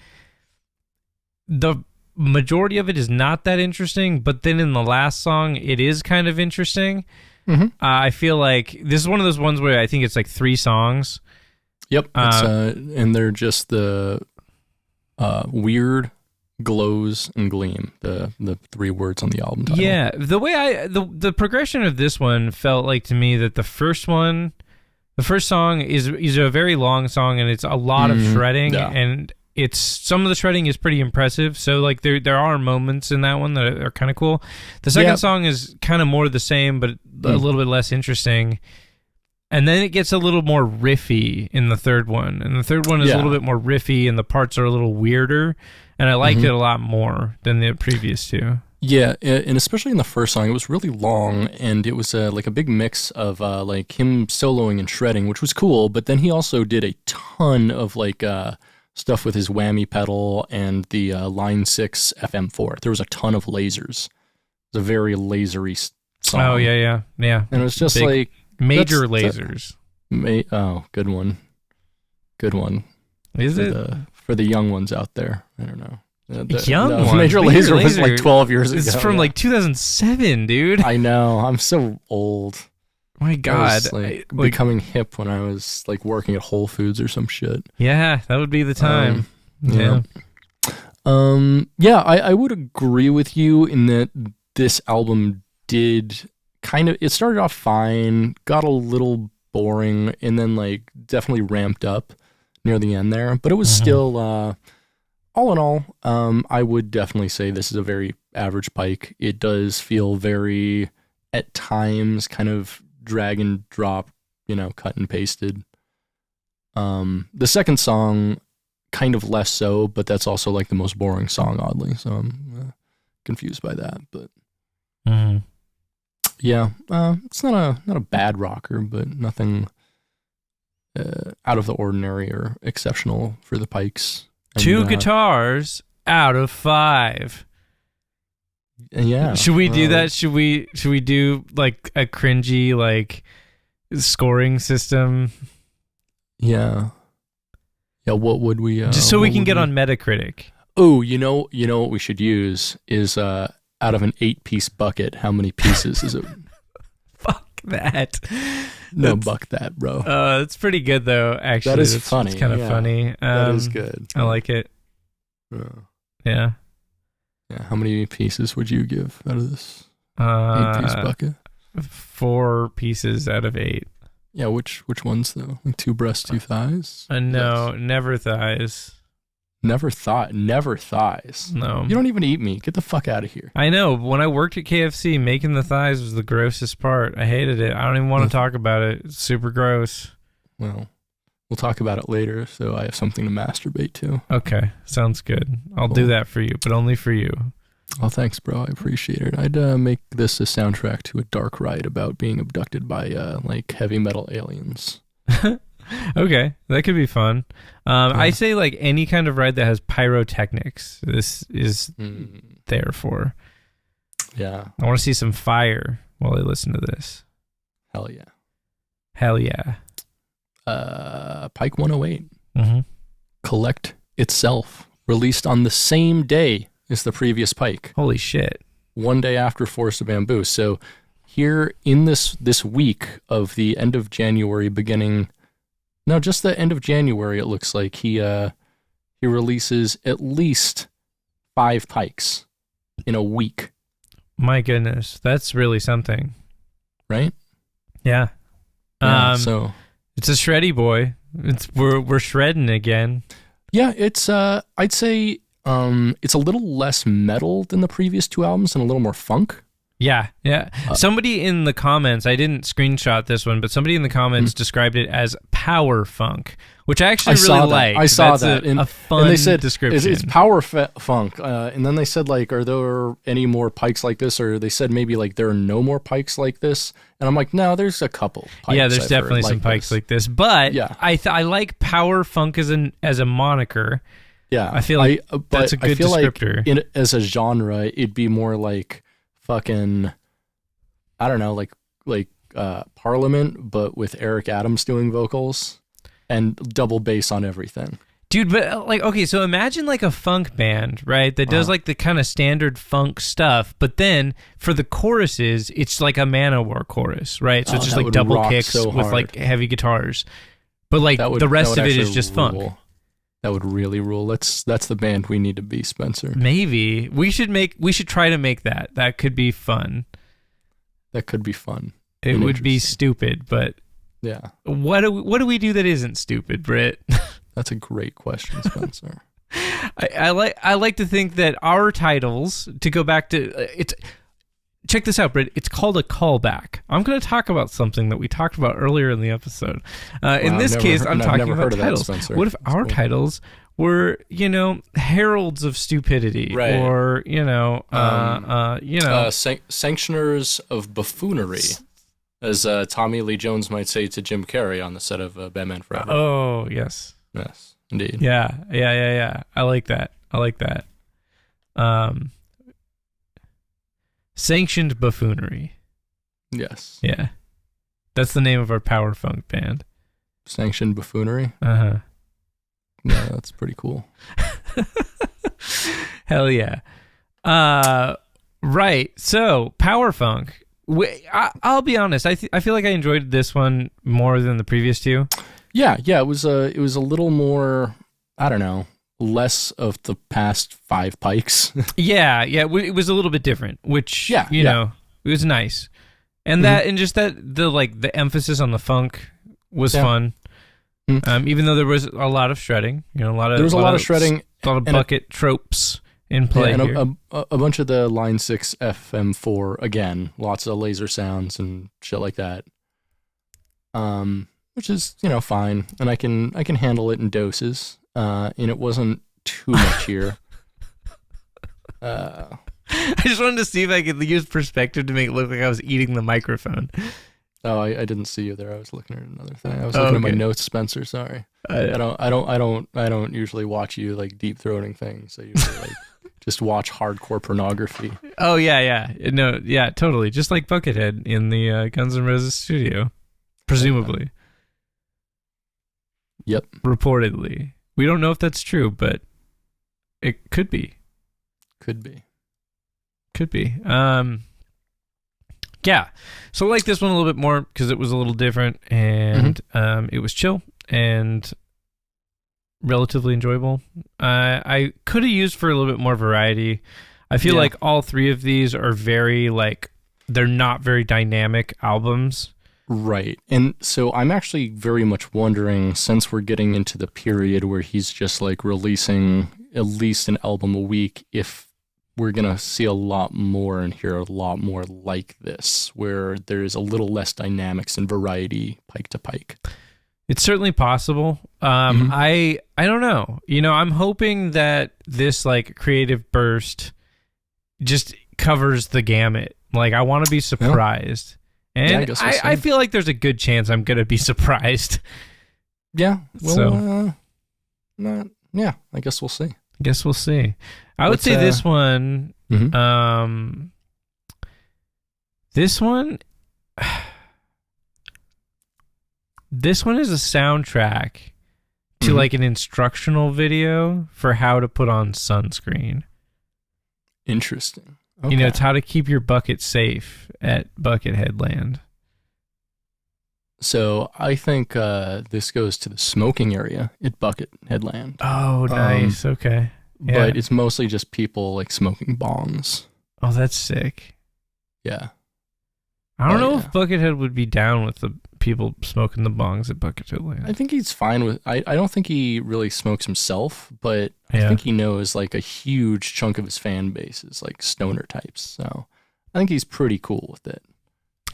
Speaker 1: the majority of it is not that interesting, but then in the last song it is kind of interesting. I feel like this is one of those ones where I think it's like 3 songs.
Speaker 2: Yep. And they're just the Weird, Glows, and Gleam, the 3 words on the album title.
Speaker 1: Yeah, the way the progression of this one felt like to me that the first song is a very long song, and it's a lot of shredding, and it's some of the shredding is pretty impressive. So like there are moments in that one that are kind of cool. The second song is kind of more the same, but a little bit less interesting. And then it gets a little more riffy in the third one. And the third one is a little bit more riffy, and the parts are a little weirder. And I liked it a lot more than the previous 2.
Speaker 2: Yeah, and especially in the first song, it was really long, and it was like a big mix of like him soloing and shredding, which was cool. But then he also did a ton of like stuff with his whammy pedal and the Line 6 FM4. There was a ton of lasers. It was a very lasery song.
Speaker 1: Oh, yeah.
Speaker 2: And it was just like...
Speaker 1: Major lasers.
Speaker 2: Good one. Good one.
Speaker 1: Is it?
Speaker 2: For the young ones out there. I don't know.
Speaker 1: Young ones?
Speaker 2: Major Laser was like 12 years ago.
Speaker 1: It's from like 2007, dude.
Speaker 2: I know. I'm so old.
Speaker 1: My God.
Speaker 2: I was, becoming hip when I was like working at Whole Foods or some shit.
Speaker 1: Yeah, that would be the time.
Speaker 2: I would agree with you in that this album did... it started off fine, got a little boring, and then like definitely ramped up near the end there. But it was still, all in all, I would definitely say this is a very average Pike. It does feel very, at times, kind of drag and drop, cut and pasted. The second song, kind of less so, but that's also like the most boring song, oddly. So I'm confused by that, but. Yeah, it's not a bad rocker, but nothing out of the ordinary or exceptional for the Pikes. And,
Speaker 1: 2 guitars out of 5.
Speaker 2: Yeah.
Speaker 1: Should we do that? Should we do like a cringy like scoring system?
Speaker 2: Yeah. Yeah. What would we?
Speaker 1: Just so we can get on Metacritic.
Speaker 2: Oh, you know what we should use is out of an 8-piece bucket, how many pieces is it?
Speaker 1: Fuck that.
Speaker 2: No, buck that, bro.
Speaker 1: It's pretty good, though, actually.
Speaker 2: That is funny.
Speaker 1: It's kind of funny.
Speaker 2: That is good.
Speaker 1: I like it. Yeah.
Speaker 2: Yeah. How many pieces would you give out of this 8-piece bucket?
Speaker 1: 4 pieces out of 8.
Speaker 2: Yeah, which ones, though? Like 2 breasts, 2 thighs?
Speaker 1: No, never thighs.
Speaker 2: Never thighs.
Speaker 1: No.
Speaker 2: You don't even eat meat. Get the fuck out of here.
Speaker 1: I know. When I worked at KFC, making the thighs was the grossest part. I hated it. I don't even want to talk about it. It's super gross.
Speaker 2: Well, we'll talk about it later, so I have something to masturbate to.
Speaker 1: Okay. Sounds good. I'll do that for you, but only for you.
Speaker 2: Oh, thanks, bro. I appreciate it. I'd make this a soundtrack to a dark ride about being abducted by like heavy metal aliens.
Speaker 1: Okay, that could be fun. I say like any kind of ride that has pyrotechnics. This is there for.
Speaker 2: Yeah.
Speaker 1: I want to see some fire while I listen to this.
Speaker 2: Hell yeah.
Speaker 1: Hell yeah.
Speaker 2: Pike 108.
Speaker 1: Mm-hmm.
Speaker 2: Collect Itself released on the same day as the previous Pike.
Speaker 1: Holy shit.
Speaker 2: One day after Forest of Bamboo. So here in this week of the end of January, just the end of January, it looks like he releases at least 5 Pikes in a week.
Speaker 1: My goodness, that's really something.
Speaker 2: Right?
Speaker 1: Yeah.
Speaker 2: So
Speaker 1: it's a shreddy boy. We're shredding again.
Speaker 2: Yeah, it's I'd say it's a little less metal than the previous 2 albums and a little more funk.
Speaker 1: Yeah. Somebody in the comments, I didn't screenshot this one, but somebody in the comments described it as power funk, which I actually really like.
Speaker 2: I saw
Speaker 1: That's
Speaker 2: that.
Speaker 1: A fun
Speaker 2: and they said
Speaker 1: description.
Speaker 2: It's power funk. And then they said, like, are there any more Pikes like this? Or they said maybe, like, there are no more Pikes like this. And I'm like, no, there's a couple Pikes.
Speaker 1: Yeah, there's definitely some Pikes like this. But
Speaker 2: yeah.
Speaker 1: I like power funk as a moniker.
Speaker 2: Yeah.
Speaker 1: I feel like that's a good descriptor.
Speaker 2: Like as a genre, it'd be more like fucking, I don't know, like Parliament, but with Eric Adams doing vocals and double bass on everything.
Speaker 1: Dude, but like, okay, so imagine like a funk band, right? That does like the kind of standard funk stuff, but then for the choruses, it's like a Manowar chorus, right? So it's just like double kicks with like heavy guitars. But like the rest of it is just funk.
Speaker 2: That would really rule. That's the band we need to be, Spenser.
Speaker 1: Maybe we should try to make that. That could be fun.
Speaker 2: That could be fun.
Speaker 1: It would be stupid, but
Speaker 2: yeah.
Speaker 1: What do we do that isn't stupid, Britt?
Speaker 2: That's a great question, Spenser.
Speaker 1: I like to think that our titles, to go back to it's. Check this out, Britt. It's called a callback. I'm going to talk about something that we talked about earlier in the episode. In this case, I'm talking about titles. What if our titles were, heralds of stupidity,
Speaker 2: right.
Speaker 1: or
Speaker 2: sanctioners of buffoonery, as Tommy Lee Jones might say to Jim Carrey on the set of Batman Forever.
Speaker 1: Oh yes,
Speaker 2: indeed.
Speaker 1: Yeah. I like that. Sanctioned buffoonery.
Speaker 2: Yes.
Speaker 1: Yeah. That's the name of our power funk band.
Speaker 2: Sanctioned buffoonery?
Speaker 1: Uh-huh.
Speaker 2: Yeah, that's pretty cool.
Speaker 1: Hell yeah. Right. So, power funk. I'll be honest. I feel like I enjoyed this one more than the previous 2.
Speaker 2: Yeah. It was a little more, I don't know, less of the past 5 Pikes. Yeah,
Speaker 1: it was a little bit different, which know, it was nice, and that and just that the emphasis on the funk was fun. Even though there was a lot of shredding, a lot of shredding, a lot of bucket tropes in play here.
Speaker 2: And a bunch of the Line 6 FM4 again, lots of laser sounds and shit like that. Which is fine, and I can handle it in doses. And it wasn't too much here.
Speaker 1: I just wanted to see if I could use perspective to make it look like I was eating the microphone.
Speaker 2: Oh, I didn't see you there. I was looking at another thing. I was looking at my notes, Spenser. Sorry. I don't usually watch you like deep throating things. I usually like just watch hardcore pornography.
Speaker 1: Oh yeah. No, yeah, totally. Just like Buckethead in the Guns N' Roses studio, presumably.
Speaker 2: Yep.
Speaker 1: Reportedly. We don't know if that's true, but it could be.
Speaker 2: Could be.
Speaker 1: Yeah. So I like this one a little bit more because it was a little different, and it was chill and relatively enjoyable. I could have used for a little bit more variety. I feel like all 3 of these are very they're not very dynamic albums.
Speaker 2: Right. And so I'm actually very much wondering, since we're getting into the period where he's just releasing at least an album a week, if we're going to see a lot more and hear a lot more like this, where there's a little less dynamics and variety Pike to Pike.
Speaker 1: It's certainly possible. I don't know. I'm hoping that this creative burst just covers the gamut. I want to be surprised. And I feel like there's a good chance I'm going to be surprised.
Speaker 2: Yeah. Well, I guess we'll see.
Speaker 1: I would say this one, this one is a soundtrack to like an instructional video for how to put on sunscreen.
Speaker 2: Interesting.
Speaker 1: Okay. You know, it's how to keep your bucket safe at Buckethead Land.
Speaker 2: So I think this goes to the smoking area at Buckethead Land.
Speaker 1: Oh, nice. Okay. Yeah.
Speaker 2: But it's mostly just people like smoking bongs.
Speaker 1: Oh, that's sick.
Speaker 2: Yeah.
Speaker 1: I don't know if Buckethead would be down with the people smoking the bongs at Buckethead Land.
Speaker 2: I think he's fine with... I don't think he really smokes himself, but I think he knows like a huge chunk of his fan base is like stoner types. So I think he's pretty cool with it.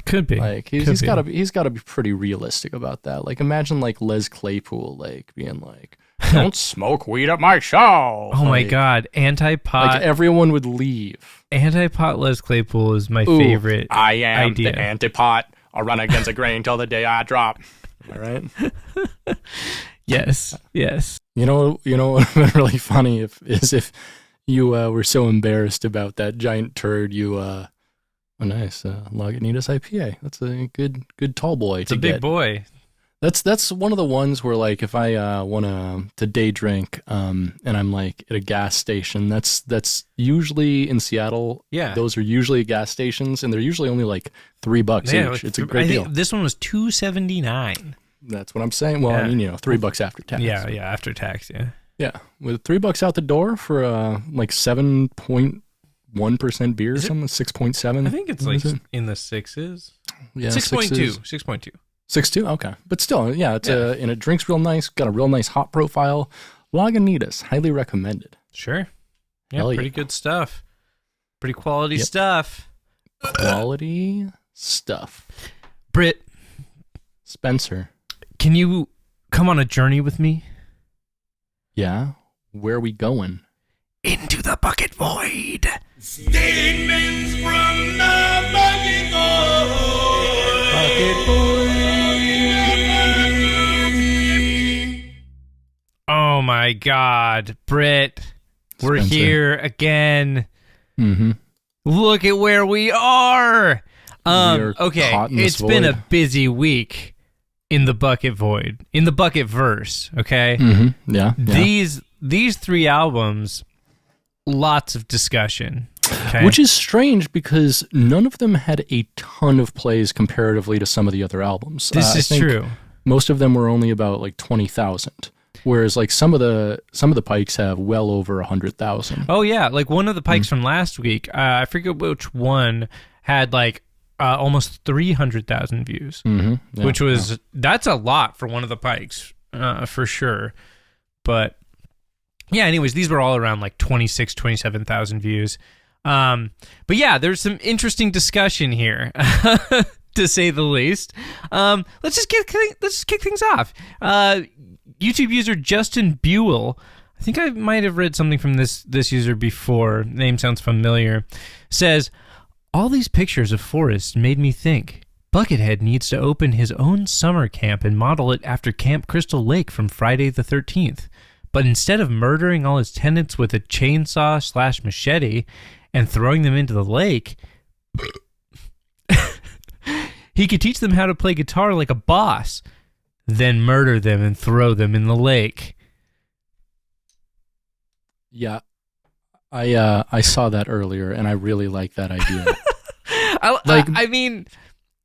Speaker 1: Could be.
Speaker 2: Like he's got to be pretty realistic about that. Like imagine like Les Claypool like being like, "Don't smoke weed at my show."
Speaker 1: Oh my God, anti-pot.
Speaker 2: Like everyone would leave.
Speaker 1: Anti-pot Les Claypool is my favorite.
Speaker 2: I am
Speaker 1: idea.
Speaker 2: the anti-pot. I'll run against the grain till the day I drop. All right.
Speaker 1: Yes.
Speaker 2: You know what would have been really funny if you were so embarrassed about that giant turd you. Oh, nice. Lagunitas IPA. That's a good tall boy
Speaker 1: it's to get. It's a big boy.
Speaker 2: That's one of the ones where, like, if I want to day drink and I'm, like, at a gas station, that's usually in Seattle.
Speaker 1: Yeah.
Speaker 2: Those are usually gas stations, and they're usually only, like, $3 each.
Speaker 1: Like,
Speaker 2: it's a great deal.
Speaker 1: This one was $2.79.
Speaker 2: That's what I'm saying. Well, I mean, $3 after tax.
Speaker 1: Yeah, after tax, yeah.
Speaker 2: Yeah, with $3 out the door for, like, 7.1% beer or something, 6.7.
Speaker 1: I think it's like in the sixes.
Speaker 2: Yeah,
Speaker 1: 6.2. 6.2.
Speaker 2: 6.2, okay. But still, yeah, it's and it drinks real nice, got a real nice hop profile. Lagunitas, highly recommended.
Speaker 1: Sure. Yeah, pretty good stuff. Pretty quality stuff.
Speaker 2: Quality stuff.
Speaker 1: Britt.
Speaker 2: Spenser.
Speaker 1: Can you come on a journey with me?
Speaker 2: Yeah? Where are we going?
Speaker 1: Into the bucket void.
Speaker 3: Statements from the bucket void.
Speaker 2: Bucket void.
Speaker 1: Oh my God, Britt. We're here again.
Speaker 2: Mm-hmm.
Speaker 1: Look at where we are. Okay, it's been a busy week in the bucket void, in the bucket verse, okay?
Speaker 2: Mm-hmm. Yeah.
Speaker 1: These three albums, lots of discussion. Okay?
Speaker 2: Which is strange because none of them had a ton of plays comparatively to some of the other albums.
Speaker 1: This is true.
Speaker 2: Most of them were only about like 20,000. Whereas like some of the Pikes have well over 100,000.
Speaker 1: Oh yeah, like one of the Pikes from last week, I forget which one, had like almost 300,000 views, which was that's a lot for one of the Pikes for sure. But yeah, anyways, these were all around like 27,000 views. But yeah, there's some interesting discussion here, to say the least. Let's just kick things off. YouTube user Justin Buell, I think I might have read something from this user before, name sounds familiar, says, "All these pictures of forests made me think Buckethead needs to open his own summer camp and model it after Camp Crystal Lake from Friday the 13th. But instead of murdering all his tenants with a chainsaw/machete and throwing them into the lake, he could teach them how to play guitar like a boss, then murder them and throw them in the lake."
Speaker 2: Yeah, I saw that earlier, and I really like that idea.
Speaker 1: I mean,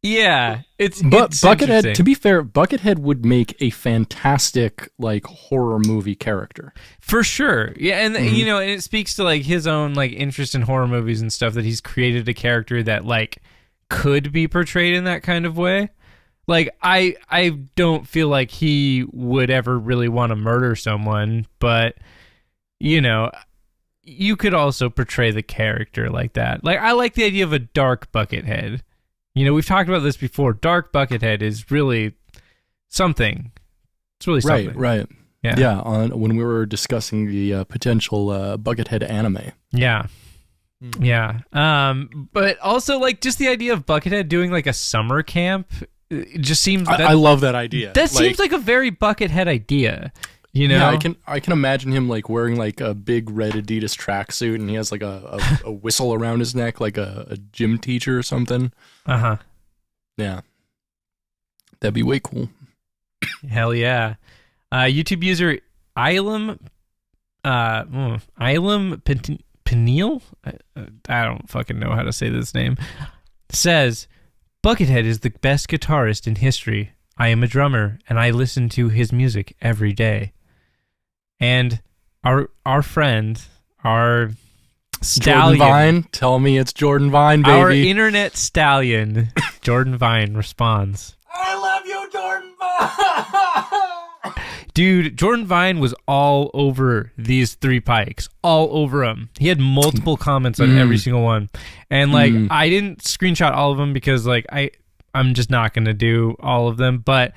Speaker 1: yeah, it's
Speaker 2: Buckethead. To be fair, Buckethead would make a fantastic like horror movie character
Speaker 1: for sure. Yeah, and you know, and it speaks to like his own like interest in horror movies and stuff that he's created a character that like could be portrayed in that kind of way. Like, I don't feel like he would ever really want to murder someone, but, you know, you could also portray the character like that. Like, I like the idea of a dark Buckethead. You know, we've talked about this before. Dark Buckethead is really something. It's really something.
Speaker 2: Right. Yeah, when we were discussing the potential Buckethead anime.
Speaker 1: Yeah. Yeah. But also, like, just the idea of Buckethead doing, like, a summer camp... It just seems
Speaker 2: I love that idea.
Speaker 1: That seems like a very Buckethead idea, you know?
Speaker 2: Yeah, I can imagine him like wearing like a big red Adidas tracksuit, and he has like a whistle around his neck, like a gym teacher or something. Yeah, that'd be way cool.
Speaker 1: Hell yeah. YouTube user Ilum Peniel, I don't fucking know how to say this name, says, Buckethead is the best guitarist in history. I am a drummer, and I listen to his music every day. And our friend, our stallion,
Speaker 2: Jordan Vine, tell me it's Jordan Vine, baby.
Speaker 1: our internet stallion, Jordan Vine, responds,
Speaker 2: I love you, Jordan Vine.
Speaker 1: Dude, Jordan Vine was all over these 3 Pikes, all over them. He had multiple comments on every single one. And like, I didn't screenshot all of them because like I'm just not going to do all of them, but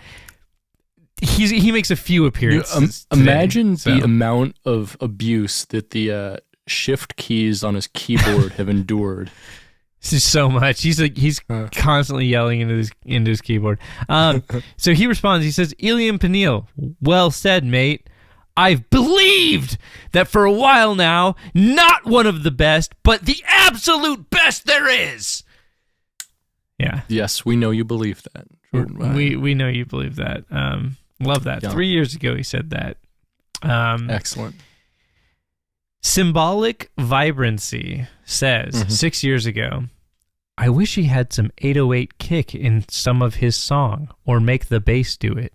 Speaker 1: he makes a few appearances.
Speaker 2: Imagine the amount of abuse that the shift keys on his keyboard have endured.
Speaker 1: This is so much. He's constantly yelling into his keyboard. So he responds. He says, Ilium Peniel, well said, mate. I've believed that for a while now, not one of the best, but the absolute best there is. Yeah.
Speaker 2: Yes, we know you believe that, Jordan Vine.
Speaker 1: We know you believe that. Love that.
Speaker 2: Yeah.
Speaker 1: 3 years ago, he said that.
Speaker 2: Excellent.
Speaker 1: Symbolic Vibrancy says, 6 years ago, I wish he had some 808 kick in some of his song, or make the bass do it.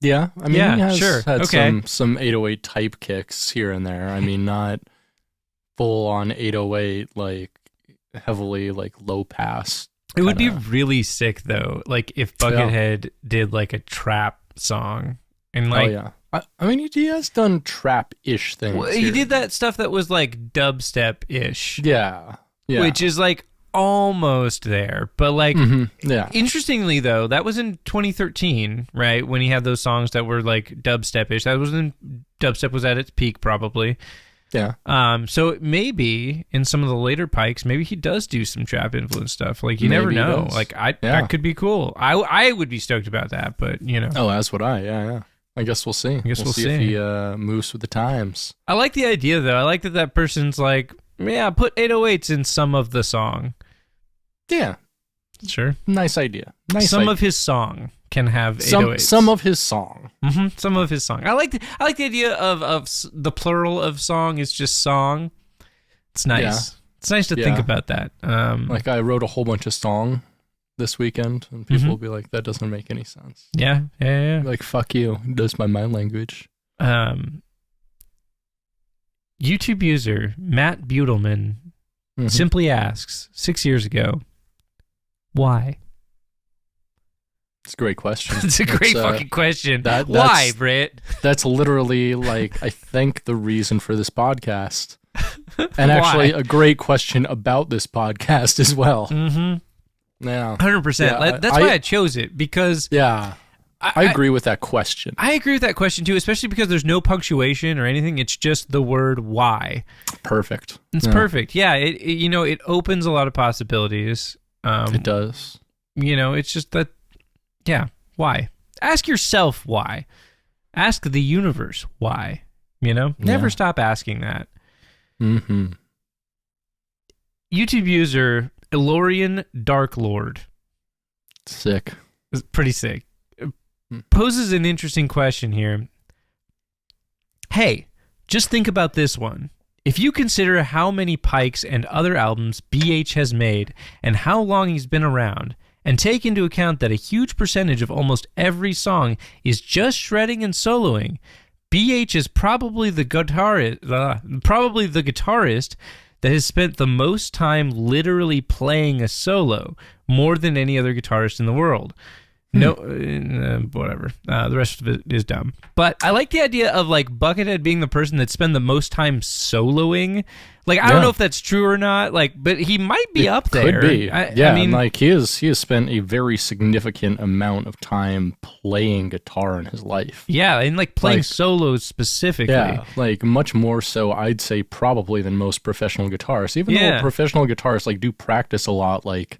Speaker 2: Yeah, I mean,
Speaker 1: Yeah,
Speaker 2: he has
Speaker 1: sure.
Speaker 2: had
Speaker 1: Okay.
Speaker 2: some 808 type kicks here and there. I mean, not full on 808, like heavily like low pass.
Speaker 1: It would be
Speaker 2: kinda-
Speaker 1: really sick, though, like if Buckethead did like a trap song. And like,
Speaker 2: oh yeah, I mean, he has done trap-ish things.
Speaker 1: well, he
Speaker 2: here.
Speaker 1: did that stuff that was like dubstep-ish,
Speaker 2: Yeah, yeah.
Speaker 1: which is like almost there. But like,
Speaker 2: yeah,
Speaker 1: interestingly, though, that was in 2013, right? When he had those songs that were like dubstep-ish. That was when dubstep was at its peak, probably.
Speaker 2: yeah.
Speaker 1: So maybe in some of the later Pikes, maybe he does do some trap influence stuff. Like you never
Speaker 2: Maybe he
Speaker 1: know.
Speaker 2: does.
Speaker 1: Like
Speaker 2: Yeah.
Speaker 1: that could be cool. I would be stoked about that, but you know.
Speaker 2: Oh, as would I. Yeah. I guess we'll see.
Speaker 1: guess we'll
Speaker 2: see if he moves with the times.
Speaker 1: I like the idea though. I like that person's like, yeah, put 808s in some of the song.
Speaker 2: Yeah,
Speaker 1: Sure.
Speaker 2: nice idea. Nice.
Speaker 1: Some
Speaker 2: idea.
Speaker 1: of his song can have 808s.
Speaker 2: some of his song.
Speaker 1: Some of his song. I like the idea of the plural of song is just song. It's nice.
Speaker 2: Yeah.
Speaker 1: It's nice to think
Speaker 2: Yeah.
Speaker 1: about that.
Speaker 2: Like I wrote a whole bunch of song this weekend, and people will be like, "That doesn't make any sense."
Speaker 1: yeah.
Speaker 2: Like, fuck you. That's my mind language.
Speaker 1: YouTube user Matt Butelman simply asks, 6 years ago, why?
Speaker 2: It's a great question.
Speaker 1: It's a great fucking question.
Speaker 2: that's-
Speaker 1: Why, Britt?
Speaker 2: That's literally like, I think, the reason for this podcast. And actually a great question about this podcast as well. Yeah.
Speaker 1: 100%.
Speaker 2: Yeah,
Speaker 1: That's why I chose it, because
Speaker 2: Yeah. I agree with that question.
Speaker 1: I agree with that question too, especially because there's no punctuation or anything. It's just the word why.
Speaker 2: Perfect.
Speaker 1: It's perfect. Yeah, it opens a lot of possibilities.
Speaker 2: It does.
Speaker 1: It's just that, yeah, why? Ask yourself why. Ask the universe why. Never stop asking that.
Speaker 2: Mm-hmm.
Speaker 1: YouTube user Elorian Dark Lord,
Speaker 2: Sick.
Speaker 1: is pretty sick, poses an interesting question here. Hey, just think about this one. If you consider how many Pikes and other albums BH has made and how long he's been around, and take into account that a huge percentage of almost every song is just shredding and soloing, BH is probably the guitarist that has spent the most time literally playing a solo, more than any other guitarist in the world. No, whatever. The rest of it is dumb. But I like the idea of like Buckethead being the person that spent the most time soloing. Like, I don't know if that's true or not. Like, but he might be up there.
Speaker 2: Could be.
Speaker 1: I mean,
Speaker 2: and like he has spent a very significant amount of time playing guitar in his life.
Speaker 1: yeah, and like playing
Speaker 2: like-
Speaker 1: solos specifically.
Speaker 2: Yeah, like much more so, I'd say, probably than most professional guitarists. Even
Speaker 1: Yeah.
Speaker 2: though professional guitarists like do practice a lot, like,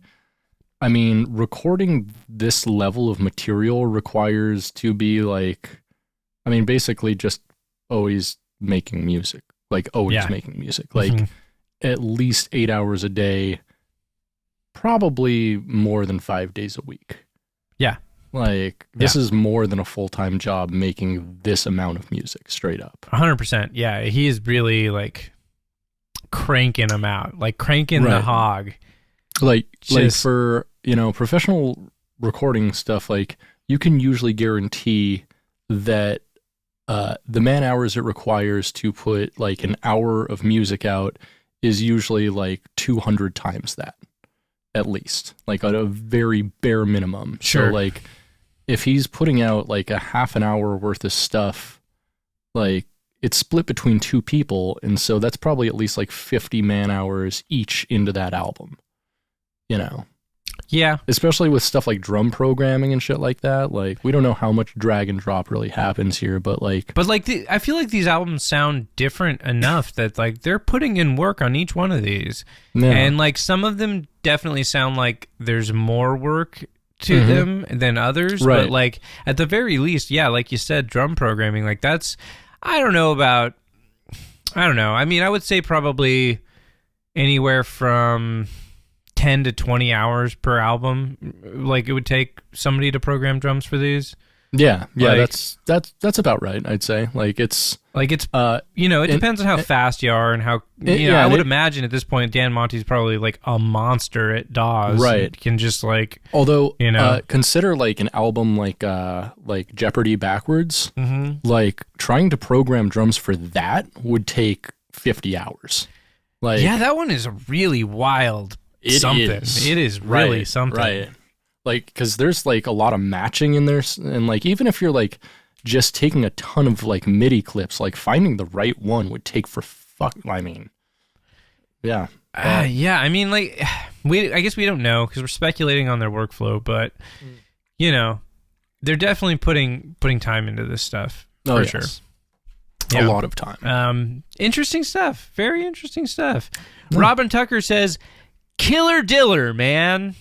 Speaker 2: I mean, recording this level of material requires to be like, I mean, basically just always making music, like always making music, like at least 8 hours a day, probably more than 5 days a week.
Speaker 1: Yeah.
Speaker 2: Like, this is more than a full-time job making this amount of music, straight up.
Speaker 1: 100%. Yeah, he is really, like, cranking them out. Like, cranking the hog.
Speaker 2: Like for, professional recording stuff, like, you can usually guarantee that the man hours it requires to put, like, an hour of music out is usually, like, 200 times that, at least. Like, at a very bare minimum.
Speaker 1: Sure.
Speaker 2: So, like, if he's putting out, like, a half an hour worth of stuff, like, it's split between two people, and so that's probably at least, like, 50 man hours each into that album.
Speaker 1: Yeah.
Speaker 2: Especially with stuff like drum programming and shit like that. Like, we don't know how much drag and drop really happens here, but like...
Speaker 1: But, like, I feel like these albums sound different enough that, like, they're putting in work on each one of these. Yeah. And, like, some of them definitely sound like there's more work to them than others.
Speaker 2: Right.
Speaker 1: But, like, at the very least, yeah, like you said, drum programming, like, that's... I don't know. I mean, I would say probably anywhere from 10 to 20 hours per album, like, it would take somebody to program drums for these.
Speaker 2: Yeah,
Speaker 1: like,
Speaker 2: that's about right, I'd say. Like, it
Speaker 1: depends on how fast you are and how, I would imagine at this point, Dan Monty's probably, like, a monster at DAWs.
Speaker 2: Right.
Speaker 1: Can just, like,
Speaker 2: although, consider, like, an album like Jeopardy Backwards, like, trying to program drums for that would take 50 hours. Like,
Speaker 1: yeah, that one is a really wild something. It is really something.
Speaker 2: Right. Like, because there's, like, a lot of matching in there, and, like, even if you're, like, just taking a ton of, like, MIDI clips, like, finding the right one would take yeah.
Speaker 1: Yeah, I mean, like, I guess we don't know, because we're speculating on their workflow, but, they're definitely putting time into this stuff, for sure.
Speaker 2: Yeah. A lot of time.
Speaker 1: Interesting stuff. Very interesting stuff. Yeah. Robin Tucker says, killer diller, man.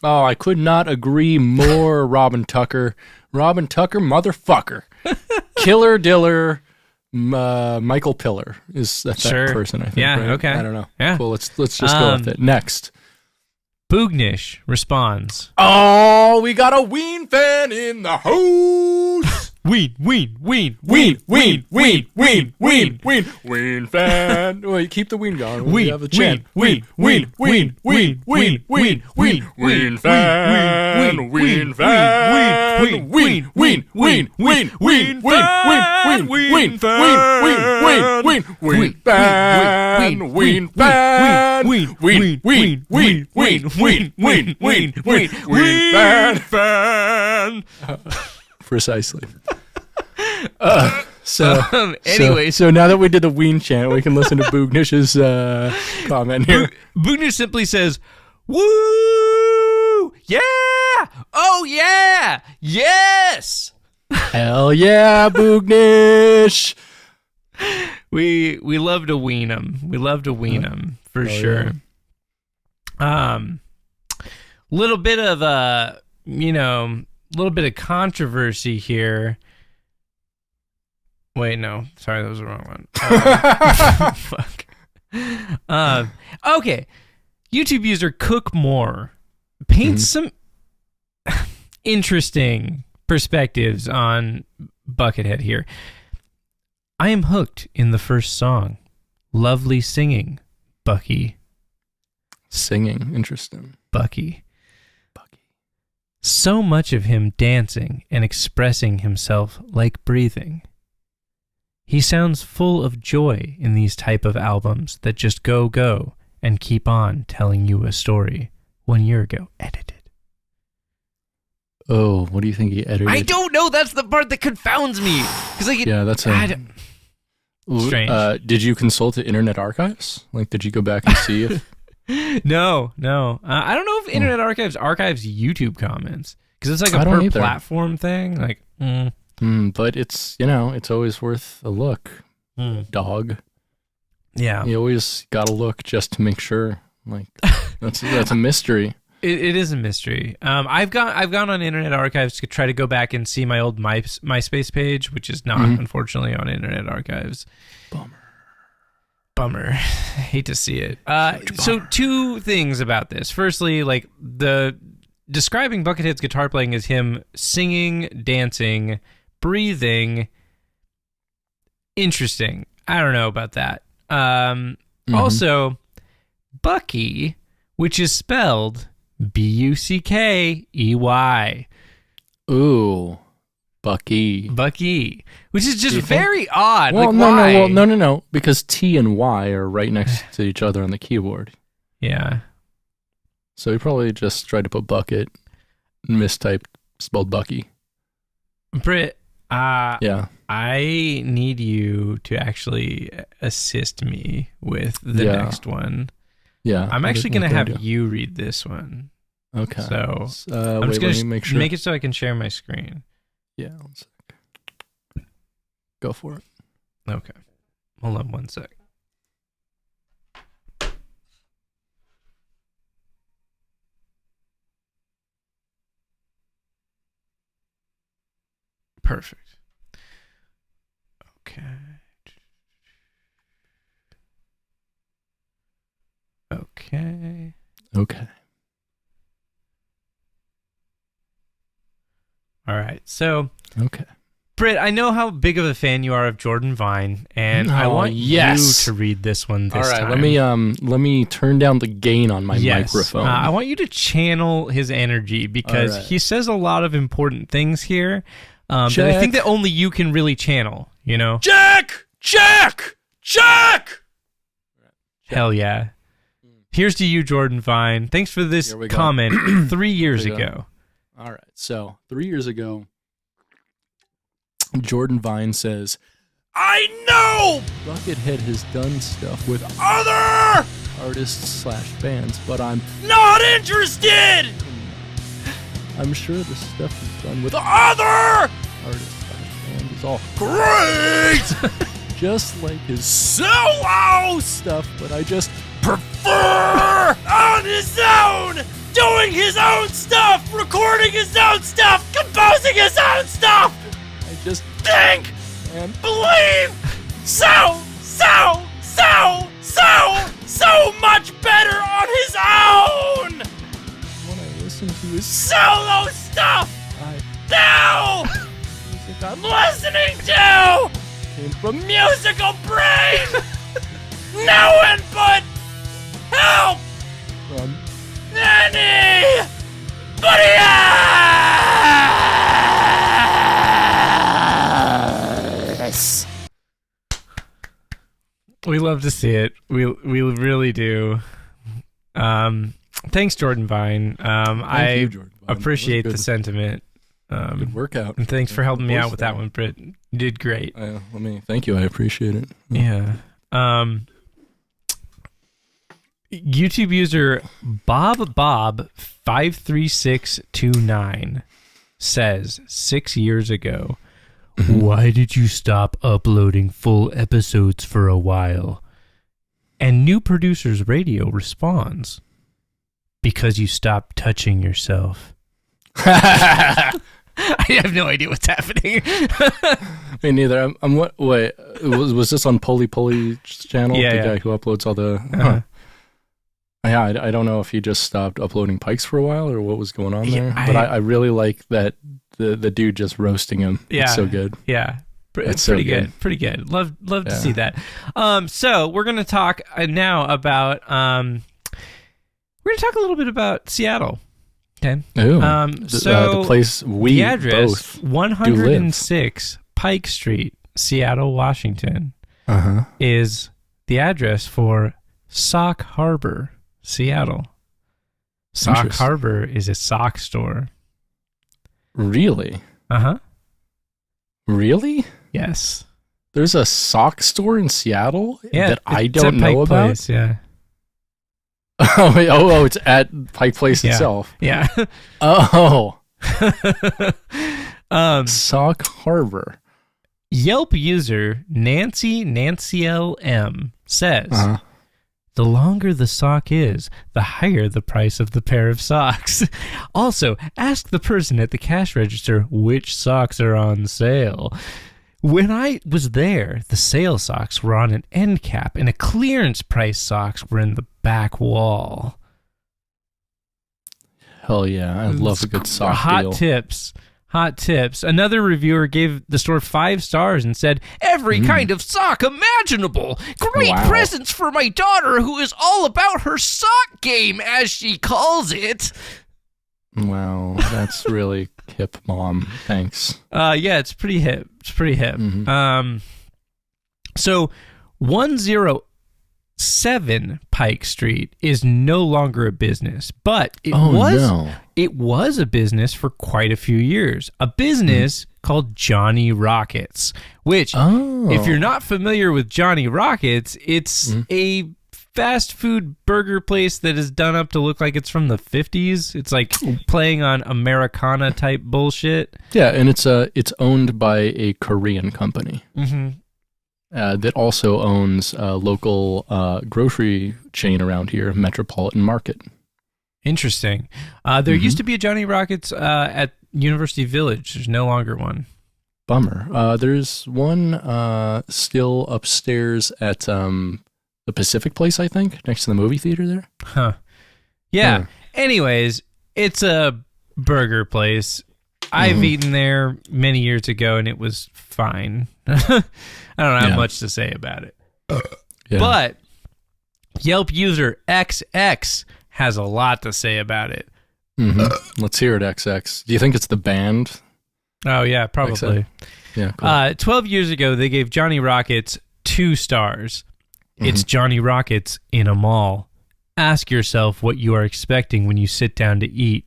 Speaker 2: Oh, I could not agree more, Robin Tucker. Robin Tucker, motherfucker. Killer Diller, Michael Pillar is that person, I think.
Speaker 1: Yeah,
Speaker 2: right?
Speaker 1: okay.
Speaker 2: I don't know.
Speaker 1: Yeah.
Speaker 2: Cool, let's just go with it. Next.
Speaker 1: Boognish responds.
Speaker 2: Oh, we got a Ween fan in the house.
Speaker 1: Ween
Speaker 2: fan. Wait, keep the Ween going.
Speaker 1: We have a chant. Ween fan.
Speaker 2: Precisely.
Speaker 1: Anyway,
Speaker 2: so now that we did the Ween chant, we can listen to Boognish's comment here.
Speaker 1: Boognish simply says, "Woo! Yeah! Oh yeah! Yes!
Speaker 2: Hell yeah, Boognish!"
Speaker 1: We love to ween them. We love to ween them for sure. Yeah. Little bit of little bit of controversy here. Wait, no. Sorry, that was the wrong one. Fuck. Okay. YouTube user Cook Moore paints some interesting perspectives on Buckethead here. I am hooked in the first song. Lovely singing, Bucky.
Speaker 2: Singing. Interesting.
Speaker 1: Bucky. So much of him dancing and expressing himself like breathing. He sounds full of joy in these type of albums that just go and keep on telling you a story. 1 year ago, edited.
Speaker 2: Oh, what do you think he edited?
Speaker 1: I don't know. That's the part that confounds me.
Speaker 2: That's strange. Did you consult the Internet Archives? Like, did you go back and see if...
Speaker 1: No. I don't know if Internet Archives archives YouTube comments, because it's like a per platform thing. Like,
Speaker 2: but it's it's always worth a look, dog.
Speaker 1: Yeah,
Speaker 2: you always gotta look just to make sure. Like, that's a mystery.
Speaker 1: It is a mystery. I've gone on Internet Archives to try to go back and see my old MySpace page, which is not unfortunately on Internet Archives. Bummer. Hate to see it. So two things about this. Firstly, like the describing Buckethead's guitar playing as him singing, dancing, breathing. Interesting. I don't know about that. Also, Bucky, which is spelled Buckey.
Speaker 2: Ooh, Bucky.
Speaker 1: Bucky, which is just very odd.
Speaker 2: Well,
Speaker 1: like,
Speaker 2: no,
Speaker 1: why?
Speaker 2: no, because T and Y are right next to each other on the keyboard.
Speaker 1: Yeah.
Speaker 2: So he probably just tried to put bucket, mistyped, spelled Bucky.
Speaker 1: Britt,
Speaker 2: yeah.
Speaker 1: I need you to actually assist me with the next one.
Speaker 2: Yeah.
Speaker 1: I'm actually going to have you read this one.
Speaker 2: Okay.
Speaker 1: So I'm just
Speaker 2: wait,
Speaker 1: going to
Speaker 2: make sure.
Speaker 1: make it so I can share my screen.
Speaker 2: Yeah. 1 sec. Go for it.
Speaker 1: Okay. Hold on 1 sec. Perfect. Okay. Okay.
Speaker 2: Okay.
Speaker 1: All right. So,
Speaker 2: Okay.
Speaker 1: Britt, I know how big of a fan you are of Jordan Vine, and I want you to read this one this time.
Speaker 2: All right, let me turn down the gain on my microphone.
Speaker 1: I want you to channel his energy because he says a lot of important things here that I think that only you can really channel, you know?
Speaker 3: Jack!
Speaker 1: Hell yeah. Here's to you, Jordan Vine. Thanks for this comment 3 years ago.
Speaker 2: All right, so 3 years ago, Jordan Vine says,
Speaker 3: I know
Speaker 2: Buckethead has done stuff with
Speaker 3: other
Speaker 2: artists / bands, but I'm
Speaker 3: not interested.
Speaker 2: I'm sure the stuff he's done with
Speaker 3: Other
Speaker 2: artists / bands is all
Speaker 3: great
Speaker 2: just like his
Speaker 3: solo
Speaker 2: stuff, but I just
Speaker 3: prefer on his own, doing his own stuff, recording his own stuff, composing his own stuff.
Speaker 2: I just
Speaker 3: Think
Speaker 2: and
Speaker 3: believe so much better on his own
Speaker 2: when I listen to his
Speaker 3: solo stuff. Now
Speaker 2: music
Speaker 3: I'm listening to
Speaker 2: came from
Speaker 3: musical brain. No input. Help
Speaker 2: from
Speaker 3: anybody else.
Speaker 1: We love to see it. We really do. Thanks, Jordan Vine.
Speaker 2: Thank you, Jordan Vine.
Speaker 1: Appreciate
Speaker 2: That was
Speaker 1: the sentiment.
Speaker 2: good workout.
Speaker 1: And thanks for helping me out with that one, Britt. You did great.
Speaker 2: Thank you. I appreciate it.
Speaker 1: Yeah. YouTube user BobBob53629 says 6 years ago, why did you stop uploading full episodes for a while? And New Producers Radio responds, because you stopped touching yourself. I have no idea what's happening.
Speaker 2: Me neither. I'm what? Wait, was this on Poly's channel?
Speaker 1: Yeah,
Speaker 2: the guy who uploads all the. Yeah, I don't know if he just stopped uploading Pikes for a while or what was going on there. But I really like that the dude just roasting him.
Speaker 1: Yeah,
Speaker 2: it's so good.
Speaker 1: Yeah, it's
Speaker 2: so
Speaker 1: pretty good.
Speaker 2: good.
Speaker 1: Pretty good. Love to see that. So we're gonna talk now about we're gonna talk a little bit about Seattle. Okay.
Speaker 2: Ooh,
Speaker 1: so
Speaker 2: the place
Speaker 1: the address
Speaker 2: both
Speaker 1: 106 Pike Street, Seattle, Washington, is the address for Sock Harbor, Seattle. Sock Harbor is a sock store.
Speaker 2: Really? Really?
Speaker 1: Yes.
Speaker 2: There's a sock store in Seattle that I
Speaker 1: it's
Speaker 2: don't
Speaker 1: at Pike
Speaker 2: know about.
Speaker 1: Place, yeah.
Speaker 2: Oh, it's at Pike Place itself.
Speaker 1: Yeah.
Speaker 2: Oh. Sock Harbor.
Speaker 1: Yelp user Nancy LM says, the longer the sock is, the higher the price of the pair of socks. Also, ask the person at the cash register which socks are on sale. When I was there, the sale socks were on an end cap and a clearance price socks were in the back wall.
Speaker 2: Hell yeah. I love a good sock
Speaker 1: Hot
Speaker 2: deal.
Speaker 1: tips. Hot tips. Another reviewer gave the store 5 stars and said, every kind of sock imaginable. Great
Speaker 2: Wow.
Speaker 1: presents for my daughter who is all about her sock game, as she calls it.
Speaker 2: Wow, that's really hip, Mom. Thanks.
Speaker 1: Yeah, it's pretty hip. It's pretty hip. So 107 Pike Street is no longer a business, but it was a business for quite a few years. A business called Johnny Rockets, which, if you're not familiar with Johnny Rockets, it's a fast food burger place that is done up to look like it's from the 50s. It's like playing on Americana type bullshit.
Speaker 2: Yeah, and it's owned by a Korean company. That also owns a local grocery chain around here, Metropolitan Market.
Speaker 1: Interesting. There used to be a Johnny Rockets at University Village. There's no longer one.
Speaker 2: Bummer. There's one still upstairs at the Pacific Place, I think, next to the movie theater there.
Speaker 1: Huh. Yeah. Anyways, it's a burger place. I've eaten there many years ago, and it was fine. I don't have much to say about it. But Yelp user XX has a lot to say about it.
Speaker 2: Let's hear it, XX. Do you think it's the band?
Speaker 1: Oh, yeah, probably.
Speaker 2: Yeah, cool.
Speaker 1: 12 years ago, they gave Johnny Rockets 2 stars. It's Johnny Rockets in a mall. Ask yourself what you are expecting when you sit down to eat.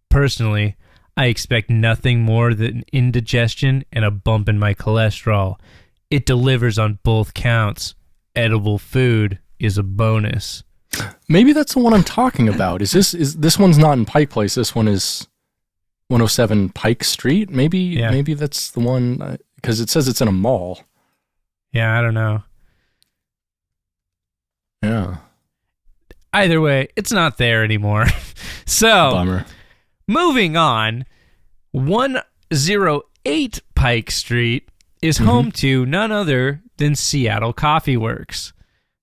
Speaker 1: Personally, I expect nothing more than indigestion and a bump in my cholesterol. It delivers on both counts. Edible food is a bonus.
Speaker 2: Maybe that's the one I'm talking about. Is this one's not in Pike Place? This one is 107 Pike Street. Maybe that's the one because it says it's in a mall.
Speaker 1: Yeah, I don't know.
Speaker 2: Yeah.
Speaker 1: Either way, it's not there anymore. So,
Speaker 2: bummer.
Speaker 1: Moving on, 108 Pike Street is home to none other than Seattle Coffee Works,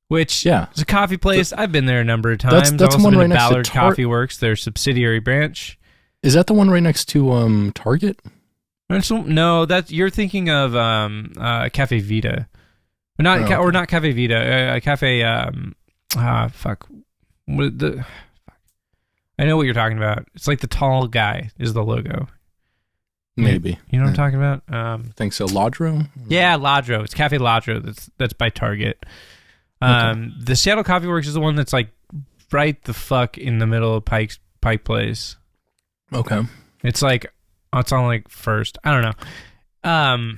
Speaker 1: which is a coffee place. I've been there a number of times.
Speaker 2: That's
Speaker 1: also
Speaker 2: one
Speaker 1: been
Speaker 2: right
Speaker 1: to
Speaker 2: next to
Speaker 1: Ballard Coffee Works, their subsidiary branch.
Speaker 2: Is that the one right next to Target?
Speaker 1: No, you're thinking of Cafe Vita. Not Cafe Vita. Cafe. Fuck. I know what you're talking about. It's like the tall guy is the logo.
Speaker 2: Maybe.
Speaker 1: You know what I'm talking about?
Speaker 2: I think so. Ladro?
Speaker 1: Yeah, Ladro. It's Cafe Ladro. That's by Target. The Seattle Coffee Works is the one that's like right the fuck in the middle of Pike Place.
Speaker 2: Okay.
Speaker 1: It's like it's on like First. I don't know.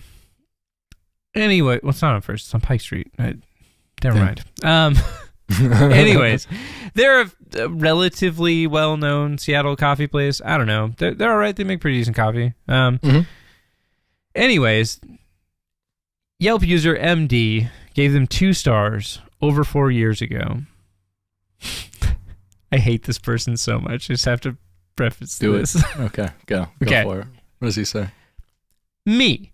Speaker 1: Anyway, it's not on First. It's on Pike Street. Never mind. Anyways, they're a relatively well-known Seattle coffee place. I don't know. They're all right. They make pretty decent coffee. Anyways, Yelp user MD gave them 2 stars over 4 years ago. I hate this person so much. I just have to preface this.
Speaker 2: Okay, go for it. What does he say?
Speaker 1: Me.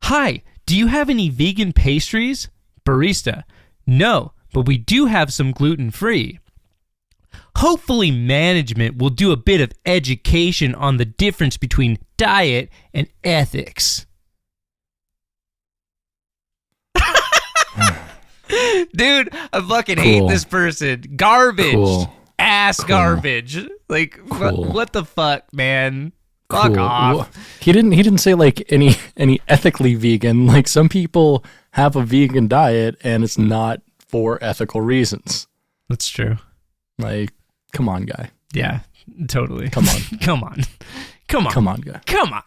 Speaker 1: Hi, do you have any vegan pastries? Barista. No, but we do have some gluten-free. Hopefully management will do a bit of education on the difference between diet and ethics. Dude, I fucking hate this person. Garbage. Ass garbage. Like, what the fuck, man? Fuck off.
Speaker 2: He didn't say like any ethically vegan. Like some people have a vegan diet and it's not for ethical reasons.
Speaker 1: That's true.
Speaker 2: Like, come on, guy.
Speaker 1: Yeah, totally.
Speaker 2: Come on.
Speaker 1: Come on, guy.
Speaker 2: Come on.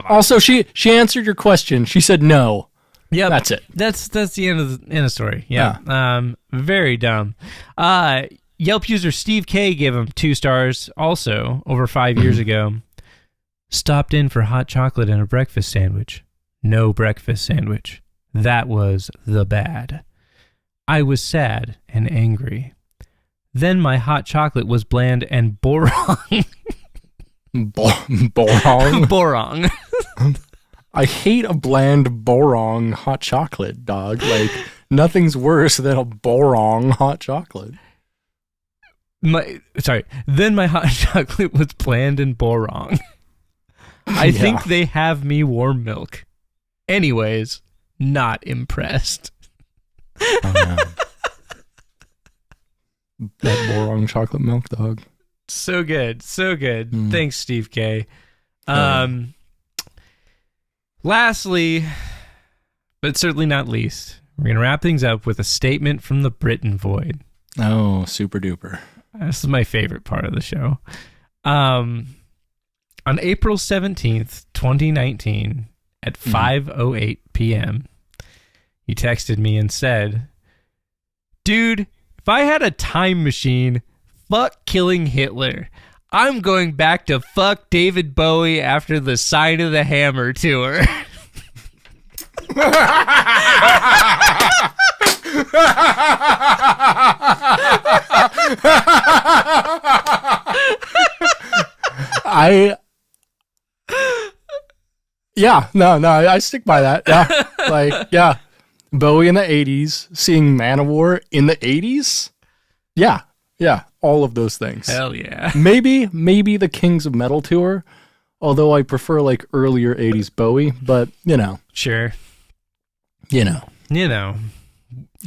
Speaker 2: Also, she answered your question. She said no.
Speaker 1: Yeah,
Speaker 2: that's it.
Speaker 1: That's the end of the story. Yeah. Very dumb. Yelp user Steve K gave him 2 stars also over 5 years ago. Stopped in for hot chocolate and a breakfast sandwich. No breakfast sandwich. That was the bad. I was sad and angry. Then my hot chocolate was bland and borong.
Speaker 2: Borong?
Speaker 1: Borong.
Speaker 2: I hate a bland borong hot chocolate, dog. Like, nothing's worse than a borong hot chocolate.
Speaker 1: Then my hot chocolate was bland and boring. I think they have me warm milk. Anyways, not impressed.
Speaker 2: Oh, no. That boring chocolate milk, dog.
Speaker 1: So good. Thanks, Steve K. Lastly, but certainly not least, we're going to wrap things up with a statement from the Britain Void.
Speaker 2: Oh, super duper.
Speaker 1: This is my favorite part of the show. On April 17th, 2019, at 5:08 p.m., he texted me and said, "Dude, if I had a time machine, fuck killing Hitler. I'm going back to fuck David Bowie after the Sign of the Hammer tour."
Speaker 2: I stick by that. Yeah. Bowie in the 80s, seeing Manowar in the 80s. Yeah. All of those things.
Speaker 1: Hell yeah.
Speaker 2: Maybe the Kings of Metal tour, although I prefer like earlier 80s Bowie, but
Speaker 1: Sure.
Speaker 2: You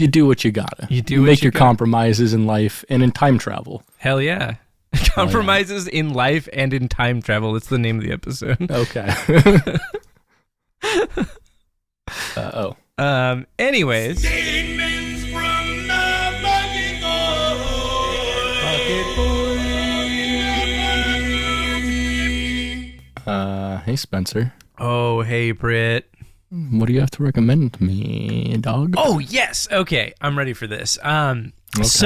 Speaker 2: do what you gotta. You make your compromises in life and in time travel.
Speaker 1: Hell yeah. Compromises in life and in time travel. That's the name of the episode.
Speaker 2: Okay.
Speaker 1: Anyways.
Speaker 3: Statements from the Bucket Boy.
Speaker 2: Hey Spencer.
Speaker 1: Oh, hey Britt.
Speaker 2: What do you have to recommend to me, dog?
Speaker 1: Oh, yes. Okay, I'm ready for this. One thing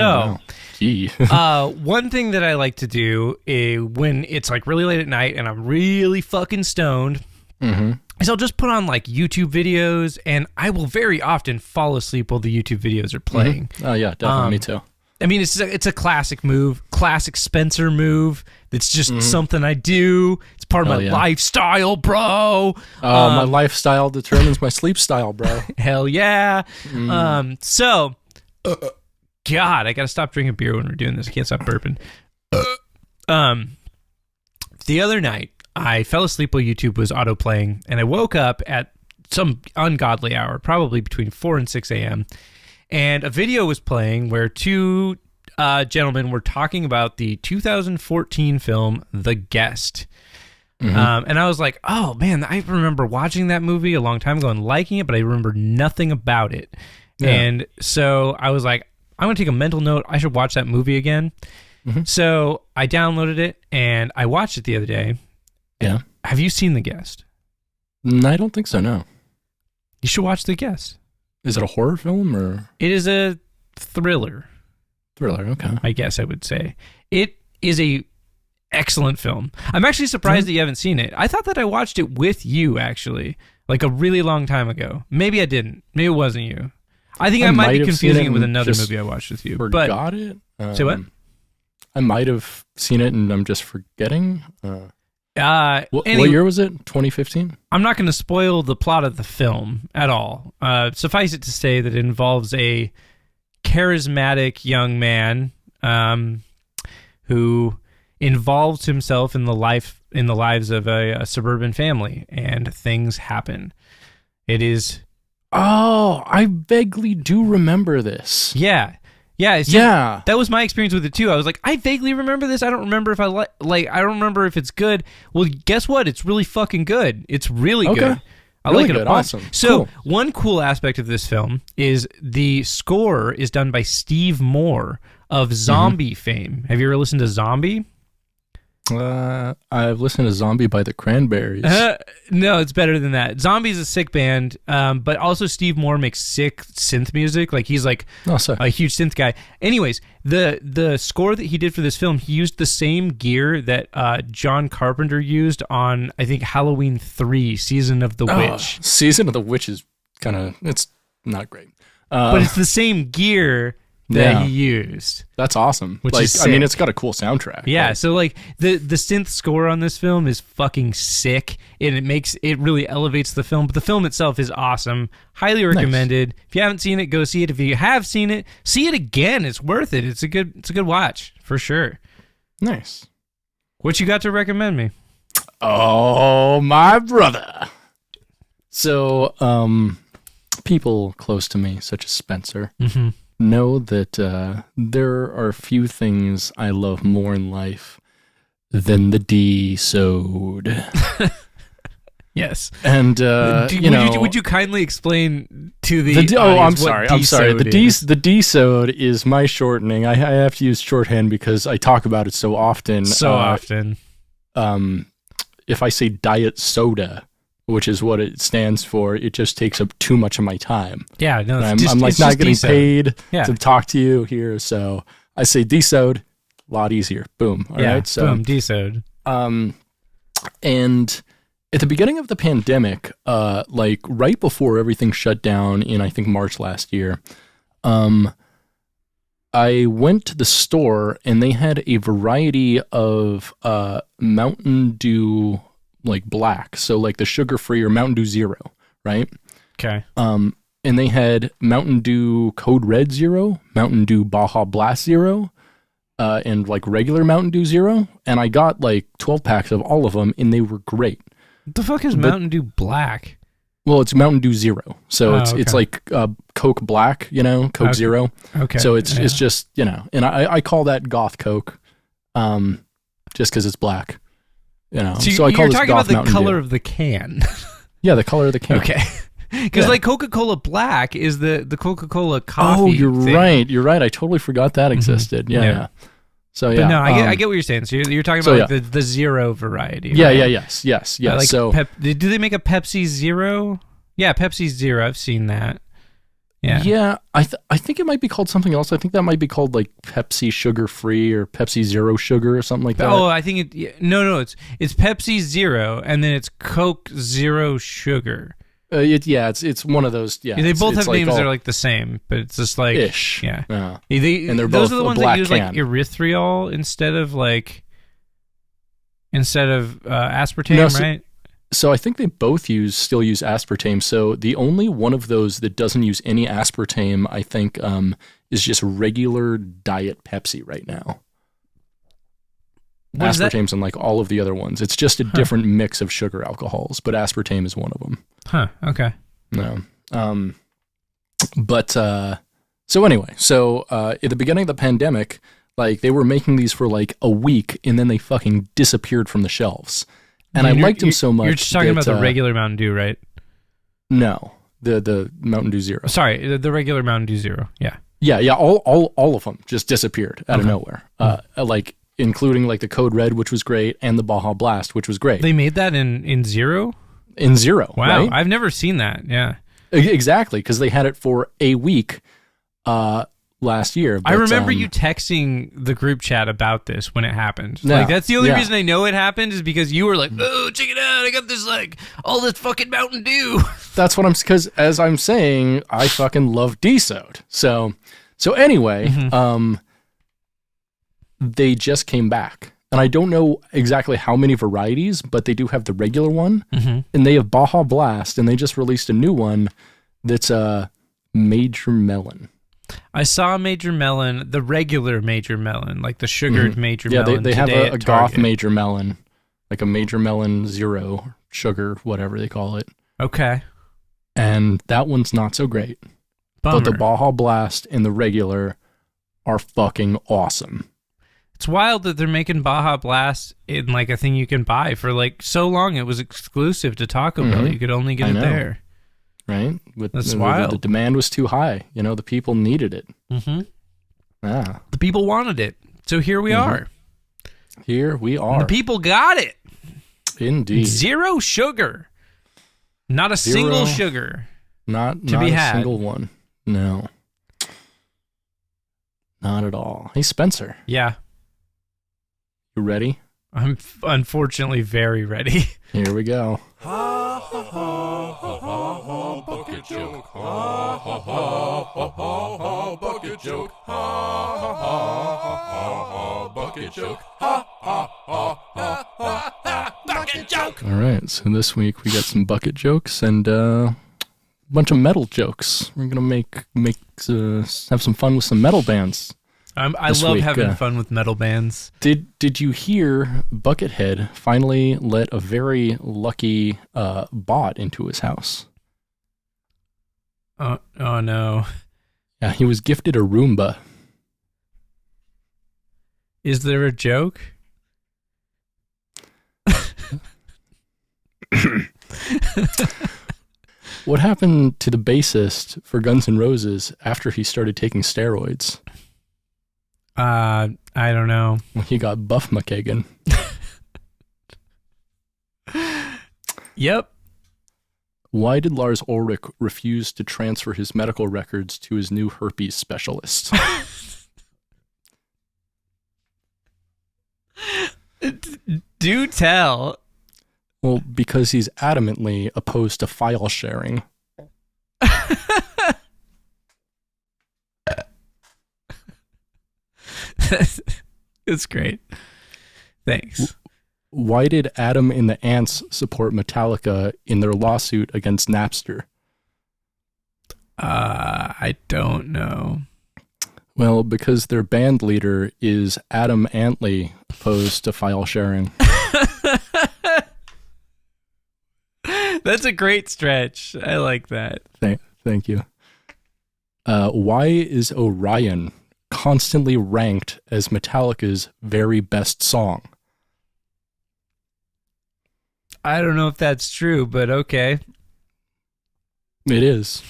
Speaker 1: that I like to do when it's like really late at night and I'm really fucking stoned is I'll just put on like YouTube videos, and I will very often fall asleep while the YouTube videos are playing.
Speaker 2: Oh yeah, definitely. Me too.
Speaker 1: I mean, it's a classic move, classic Spenser move. It's just something I do. It's part of my lifestyle, bro.
Speaker 2: My lifestyle determines my sleep style, bro.
Speaker 1: Hell yeah. God, I gotta stop drinking beer when we're doing this. I can't stop burping. The other night, I fell asleep while YouTube was autoplaying, and I woke up at some ungodly hour, probably between 4 and 6 a.m., and a video was playing where two gentlemen were talking about the 2014 film The Guest. And I was like, oh man, I remember watching that movie a long time ago and liking it, but I remember nothing about it. Yeah. And so I was like, I'm going to take a mental note. I should watch that movie again. So I downloaded it and I watched it the other day.
Speaker 2: Yeah.
Speaker 1: Have you seen The Guest?
Speaker 2: I don't think so, no.
Speaker 1: You should watch The Guest.
Speaker 2: Is it a horror film or?
Speaker 1: It is a thriller.
Speaker 2: Thriller, okay.
Speaker 1: I guess I would say. It is a excellent film. I'm actually surprised that you haven't seen it. I thought that I watched it with you, actually, like a really long time ago. Maybe I didn't. Maybe it wasn't you. I think I might be confusing it with another movie I watched with you.
Speaker 2: Forgot it?
Speaker 1: Say what?
Speaker 2: I might have seen it and I'm just forgetting. What
Speaker 1: Anyway,
Speaker 2: year was it? 2015?
Speaker 1: I'm not going to spoil the plot of the film at all. Suffice it to say that it involves a charismatic young man who involves himself in the lives of a suburban family, and things happen. It is.
Speaker 2: Oh, I vaguely do remember this.
Speaker 1: Yeah. That was my experience with it too. I was like, I vaguely remember this. I don't remember if I I don't remember if it's good. Well, guess what? It's really fucking good. It's really good. I
Speaker 2: really
Speaker 1: like it a bunch.
Speaker 2: Awesome.
Speaker 1: So one cool aspect of this film is the score is done by Steve Moore of Zombie fame. Have you ever listened to Zombie?
Speaker 2: I've listened to Zombie by the Cranberries.
Speaker 1: No, it's better than that. Zombie's a sick band, but also Steve Moore makes sick synth music. Like he's like a huge synth guy. Anyways, the score that he did for this film, he used the same gear that John Carpenter used on, I think, Halloween 3, Season of the Witch.
Speaker 2: Season of the Witch is it's not great.
Speaker 1: But it's the same gear that he used.
Speaker 2: That's awesome.
Speaker 1: Which
Speaker 2: like,
Speaker 1: is
Speaker 2: I mean,
Speaker 1: sick.
Speaker 2: it's got a cool soundtrack.
Speaker 1: Yeah,
Speaker 2: Like,
Speaker 1: so like the synth score on this film is fucking sick, and it really elevates the film. But the film itself is awesome. Highly recommended. If you haven't seen it, go see it. If you have seen it, see it again. It's worth it. It's a good watch for sure.
Speaker 2: nice.
Speaker 1: What you got to recommend me?
Speaker 2: Oh, my brother. So, people close to me, such as Spenser, know that there are few things I love more in life than the D-Sode.
Speaker 1: Yes.
Speaker 2: And,
Speaker 1: would you kindly explain to the
Speaker 2: I'm
Speaker 1: audience what
Speaker 2: sorry.
Speaker 1: D-Sode is?
Speaker 2: The D-Sode is my shortening. I have to use shorthand because I talk about it so often. If I say diet soda, which is what it stands for, it just takes up too much of my time.
Speaker 1: Yeah, no,
Speaker 2: I'm
Speaker 1: it's
Speaker 2: like not
Speaker 1: just
Speaker 2: getting
Speaker 1: D-Sode.
Speaker 2: paid
Speaker 1: Yeah.
Speaker 2: to talk to you here, so I say D-Sode, a lot easier. Boom. All right. So,
Speaker 1: boom, D-Sode.
Speaker 2: and at the beginning of the pandemic, like right before everything shut down in I think March last year, I went to the store and they had a variety of Mountain Dew like black, so like the sugar-free or Mountain Dew Zero, right?
Speaker 1: Okay.
Speaker 2: And they had Mountain Dew Code Red Zero, Mountain Dew Baja Blast Zero, and like regular Mountain Dew Zero, and I got like 12 packs of all of them, and they were great.
Speaker 1: What the fuck is Mountain Dew Black?
Speaker 2: Well, it's Mountain Dew Zero, so it's
Speaker 1: okay.
Speaker 2: like Coke Black, Coke
Speaker 1: Okay.
Speaker 2: Zero.
Speaker 1: Okay.
Speaker 2: So it's just and I call that Goth Coke, just because it's black, So I call
Speaker 1: you're
Speaker 2: this
Speaker 1: talking
Speaker 2: Goth
Speaker 1: about the
Speaker 2: Mountain
Speaker 1: color
Speaker 2: Dew.
Speaker 1: of the can.
Speaker 2: Yeah, the color of the can.
Speaker 1: Okay. Because
Speaker 2: Yeah.
Speaker 1: like Coca-Cola Black is the Coca-Cola coffee.
Speaker 2: Oh, you're
Speaker 1: thing.
Speaker 2: right. You're right. I totally forgot that existed. Yeah.
Speaker 1: Yeah.
Speaker 2: So
Speaker 1: But
Speaker 2: yeah.
Speaker 1: no, I get what you're saying. So you're talking
Speaker 2: so,
Speaker 1: about like the zero variety.
Speaker 2: Yeah.
Speaker 1: right?
Speaker 2: Yeah. Yes.
Speaker 1: Like
Speaker 2: So
Speaker 1: do they make a Pepsi Zero? Yeah, Pepsi Zero. I've seen that. Yeah.
Speaker 2: Yeah, I think it might be called something else. I think that might be called like Pepsi Sugar Free or Pepsi Zero Sugar or something like that.
Speaker 1: Oh, I think it's Pepsi Zero and then it's Coke Zero Sugar.
Speaker 2: It's one of those. Yeah,
Speaker 1: They both
Speaker 2: it's
Speaker 1: have
Speaker 2: like
Speaker 1: names
Speaker 2: all
Speaker 1: that are like the same, but it's just like
Speaker 2: ish.
Speaker 1: Yeah.
Speaker 2: Yeah.
Speaker 1: And
Speaker 2: they're
Speaker 1: those
Speaker 2: both
Speaker 1: are the
Speaker 2: a
Speaker 1: ones that
Speaker 2: black
Speaker 1: use
Speaker 2: can.
Speaker 1: like erythritol instead of aspartame, right?
Speaker 2: So I think they both still use aspartame. So the only one of those that doesn't use any aspartame, I think, is just regular diet Pepsi right now.
Speaker 1: What is that?
Speaker 2: Aspartame's in like all of the other ones. It's just a different mix of sugar alcohols, but aspartame is one of them.
Speaker 1: Huh. Okay.
Speaker 2: No. So anyway, at the beginning of the pandemic, like they were making these for like a week and then they fucking disappeared from the shelves. And I liked them so much.
Speaker 1: You're just talking about the regular Mountain Dew, right?
Speaker 2: No, the Mountain Dew Zero.
Speaker 1: Sorry, the regular Mountain Dew Zero. Yeah.
Speaker 2: Yeah. All of them just disappeared out of nowhere. Like including like the Code Red, which was great, and the Baja Blast, which was great.
Speaker 1: They made that in Zero?
Speaker 2: In Zero.
Speaker 1: Wow.
Speaker 2: Right?
Speaker 1: I've never seen that. Yeah.
Speaker 2: Exactly, because they had it for a week last year. But,
Speaker 1: I remember you texting the group chat about this when it happened.
Speaker 2: Yeah,
Speaker 1: Like that's the only
Speaker 2: yeah.
Speaker 1: reason I know it happened is because you were like, "Oh, check it out! I got this all this fucking Mountain Dew."
Speaker 2: That's what because as I'm saying, I fucking love D-Sode. So anyway, they just came back. And I don't know exactly how many varieties, but they do have the regular one. And they have Baja Blast, and they just released a new one that's Major Melon.
Speaker 1: I saw Major Melon, the regular Major Melon, like the sugared Major
Speaker 2: Yeah,
Speaker 1: Melon.
Speaker 2: they have
Speaker 1: today
Speaker 2: a
Speaker 1: at
Speaker 2: goth
Speaker 1: Target.
Speaker 2: Major Melon, like a Major Melon Zero sugar, whatever they call it.
Speaker 1: Okay.
Speaker 2: And that one's not so great.
Speaker 1: Bummer.
Speaker 2: But the Baja Blast and the regular are fucking awesome.
Speaker 1: It's wild that they're making Baja Blast in like a thing you can buy for like so long. It was exclusive to Taco Bell. You could only get
Speaker 2: I
Speaker 1: it
Speaker 2: know.
Speaker 1: there.
Speaker 2: Right?
Speaker 1: That's
Speaker 2: the
Speaker 1: wild.
Speaker 2: demand was too high. The people needed it. Ah,
Speaker 1: The people wanted it. So here we are.
Speaker 2: here we are.
Speaker 1: The people got it.
Speaker 2: Indeed.
Speaker 1: Zero sugar. Not a single sugar.
Speaker 2: Not
Speaker 1: to be
Speaker 2: a
Speaker 1: had.
Speaker 2: single one. No. Not at all. Hey, Spenser,
Speaker 1: Yeah.
Speaker 2: you ready?
Speaker 1: I'm unfortunately very ready.
Speaker 2: Here we go.
Speaker 3: Bucket joke. Ha ha ha ha ha bucket joke. Ha Bucket joke. Ha ha ha ha ha ha. Bucket joke.
Speaker 2: All right, so this week we got some bucket jokes and a bunch of metal jokes. We're gonna have some fun with some metal bands.
Speaker 1: I love having fun with metal bands.
Speaker 2: Did you hear Buckethead finally let a very lucky bot into his house?
Speaker 1: Oh no.
Speaker 2: Yeah, he was gifted a Roomba.
Speaker 1: Is there a joke?
Speaker 2: What happened to the bassist for Guns N' Roses after he started taking steroids?
Speaker 1: I don't know.
Speaker 2: He got Buff McKagan.
Speaker 1: Yep.
Speaker 2: Why did Lars Ulrich refuse to transfer his medical records to his new herpes specialist?
Speaker 1: Do tell.
Speaker 2: Well, because he's adamantly opposed to file sharing.
Speaker 1: It's great. Thanks.
Speaker 2: Why did Adam and the Ants support Metallica in their lawsuit against Napster?
Speaker 1: I don't know.
Speaker 2: Well, because their band leader is Adam Antley, opposed to file sharing.
Speaker 1: That's a great stretch. I like that.
Speaker 2: Thank you. Why is Orion constantly ranked as Metallica's very best song?
Speaker 1: I don't know if that's true, but okay.
Speaker 2: It is.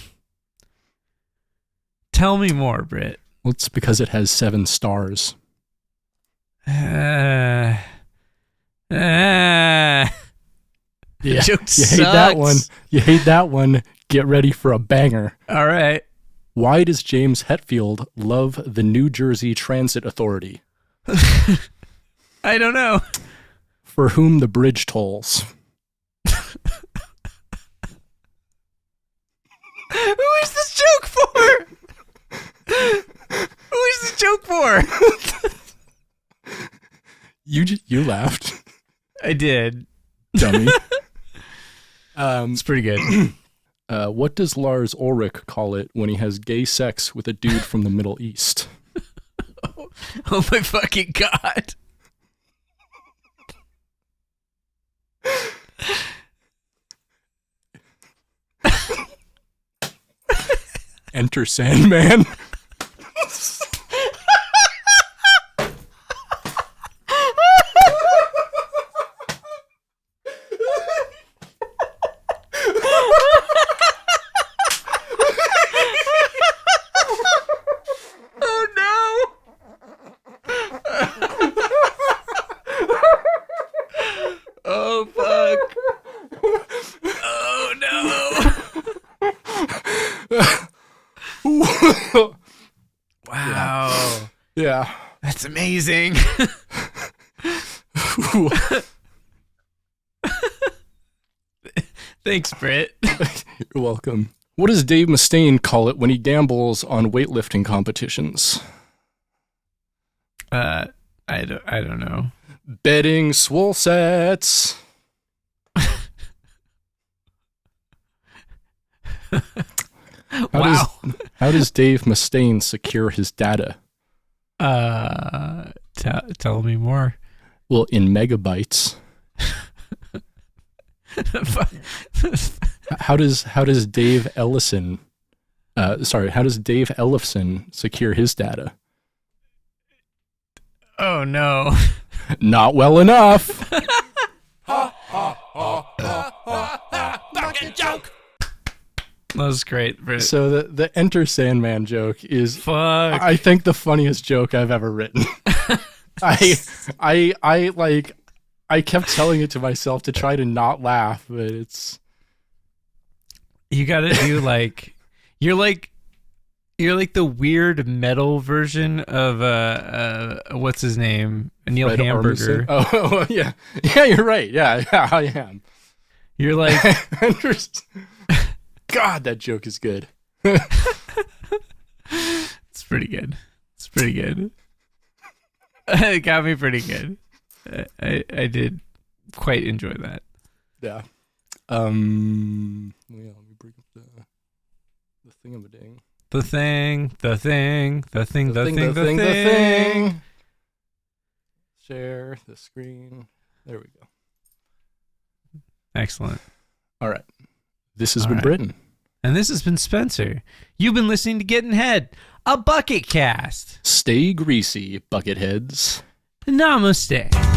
Speaker 1: Tell me more, Britt.
Speaker 2: Well, it's because it has 7 stars.
Speaker 1: Yeah. Joke
Speaker 2: You hate that one. You hate that one. Get ready for a banger.
Speaker 1: All right.
Speaker 2: Why does James Hetfield love the New Jersey Transit Authority?
Speaker 1: I don't know.
Speaker 2: For whom the bridge tolls.
Speaker 1: Who is this joke for? Who is this joke for?
Speaker 2: You laughed.
Speaker 1: I did.
Speaker 2: Dummy.
Speaker 1: It's pretty good.
Speaker 2: What does Lars Ulrich call it when he has gay sex with a dude from the Middle East?
Speaker 1: Oh my fucking God.
Speaker 2: Enter Sandman.
Speaker 1: Wow.
Speaker 2: Yeah.
Speaker 1: That's amazing. Thanks, Britt.
Speaker 2: You're welcome. What does Dave Mustaine call it when he gambles on weightlifting competitions?
Speaker 1: I don't know.
Speaker 2: Betting swole sets. How does Dave Mustaine secure his data?
Speaker 1: Tell me more.
Speaker 2: Well, in megabytes. How does Dave Ellison secure his data?
Speaker 1: Oh no.
Speaker 2: Not well enough.
Speaker 3: Bucket joke.
Speaker 1: That was great, Britt.
Speaker 2: So the Enter Sandman joke is,
Speaker 1: Fuck.
Speaker 2: I think, the funniest joke I've ever written. I kept telling it to myself to try to not laugh, but it's.
Speaker 1: You gotta do you're like the weird metal version of what's his name? Neil
Speaker 2: Fred
Speaker 1: Hamburger.
Speaker 2: Armisen. Oh yeah, you're right. Yeah, I am.
Speaker 1: You're like
Speaker 2: God, that joke is good.
Speaker 1: It's pretty good. It got me pretty good. I did quite enjoy that.
Speaker 2: Yeah. Let me bring up the thingamading.
Speaker 1: The thing.
Speaker 2: Share the screen. There we go.
Speaker 1: Excellent.
Speaker 2: All right. This has been Britain.
Speaker 1: And this has been Spenser. You've been listening to Gettin' Head, a Bucketcast.
Speaker 2: Stay greasy, Bucketheads.
Speaker 1: Namaste.